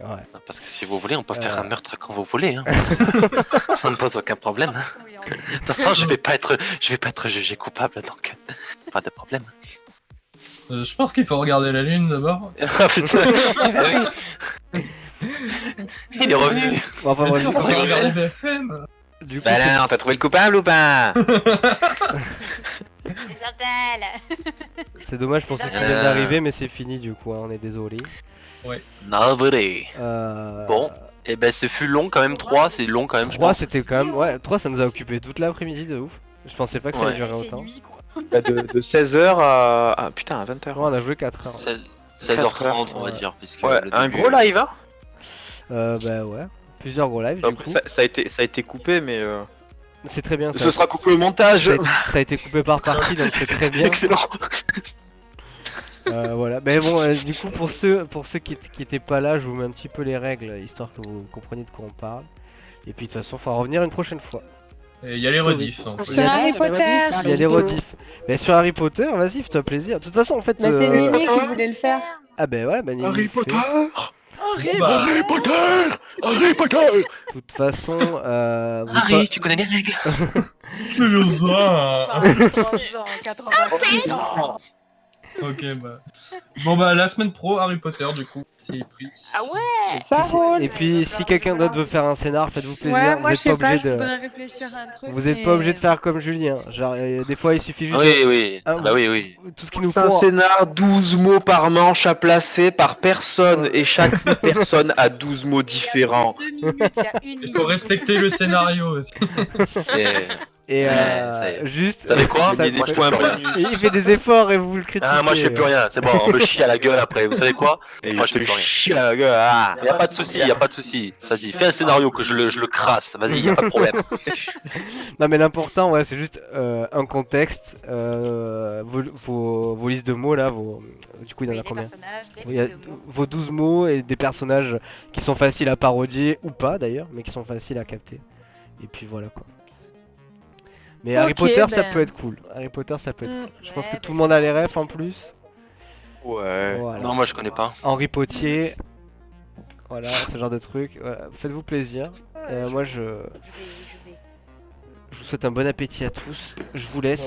Non, parce que si vous voulez, on peut faire un meurtre quand vous voulez. Hein. Ça ne pose aucun problème. Hein. De toute façon, je vais pas être jugé coupable, donc pas de problème. Je pense qu'il faut regarder la lune d'abord. Ah putain, il est revenu. Bon, enfin, Bien sûr, bon, faut regarder BFM. du coup, Bah c'est- non, t'as trouvé le coupable ou pas? c'est dommage pour ceux qui viennent d'arriver, mais c'est fini du coup, hein, on est désolé. Navré. Bon. Et ben, ce fut long quand même. 3, c'est long quand même, je 3 pense. c'était quand même, ouais, 3 ça nous a occupé toute l'après-midi de ouf. Je pensais pas que ça allait durer autant. Bah, de 16h à... putain, à 20h. Ouais, on a joué 4 heures. 16h30, on va dire. Puisque Ouais, le un début- gros live, hein? Bah ouais, plusieurs gros lives du Après, coup. ça a été coupé, mais C'est très bien. ce sera coupé au montage. Ça a été coupé par partie, donc c'est très bien. Excellent. Voilà, mais bon, du coup pour ceux qui étaient pas là, je vous mets un petit peu les règles, histoire que vous compreniez de quoi on parle. Et puis de toute façon, il faudra revenir une prochaine fois. Et il y a les rediffs. donc. Sur Harry Potter. Il y a les rediffs. Mais sur Harry Potter, vas-y, fais-toi plaisir. De toute façon, en fait... Bah, c'est Nini qui voulait le faire. Ah bah ouais, bah Nini Harry le fait. Potter. Bah, Harry Potter. De toute façon, vous Harry, tu connais les règles. toujours ça. 80 ans. Ok, bah. Bon, bah, la semaine pro, Harry Potter, du coup, c'est pris. Ah ouais. Ça roule. Et puis si quelqu'un d'autre veut faire un scénar, faites-vous plaisir. Ouais, Vous moi je êtes sais pas pas, obligé je de... voudrais réfléchir à un truc. Vous êtes mais- pas obligé de faire comme Julien. Genre, des fois il suffit juste Oui, oui. Ah, Bah oui, oui. de... tout ce qu'il nous C'est un faut. scénar, 12 mots par manche à placer par personne, et chaque personne a 12 mots différents. 2 minutes, il y a 1 Il minute. faut respecter le scénario aussi. Et- Et ça y est. juste. Vous savez quoi ça- Il y a Moi, des je peux points plus rien. bonus. Il fait des efforts et vous le critiquez. Ah, moi je fais plus rien, c'est bon, on me chie à la gueule après. Vous savez quoi Et Moi je je te fais plus rien. chie à la gueule. Ah. Y a pas de souci, y a pas de souci. Vas-y, fais un scénario que je le crasse. Vas-y, y a pas de problème. Non mais l'important ouais c'est juste un contexte, vos listes de mots là, du coup il y en Oui, a les combien? personnages, les Il y a lignes de mots. vos 12 mots et des personnages qui sont faciles à parodier ou pas d'ailleurs, mais qui sont faciles à capter. Et puis voilà quoi. Mais Harry Ok, Potter ça ben. peut être cool. Harry Potter ça peut être Mm. cool. Je pense que Ouais, tout le monde a les refs en plus. Ouais. Voilà. Non, moi je connais pas. Henri Potier. Voilà, ce genre de truc. Voilà. Faites-vous plaisir. Moi je Je vais. vous souhaite un bon appétit à tous. Je vous laisse.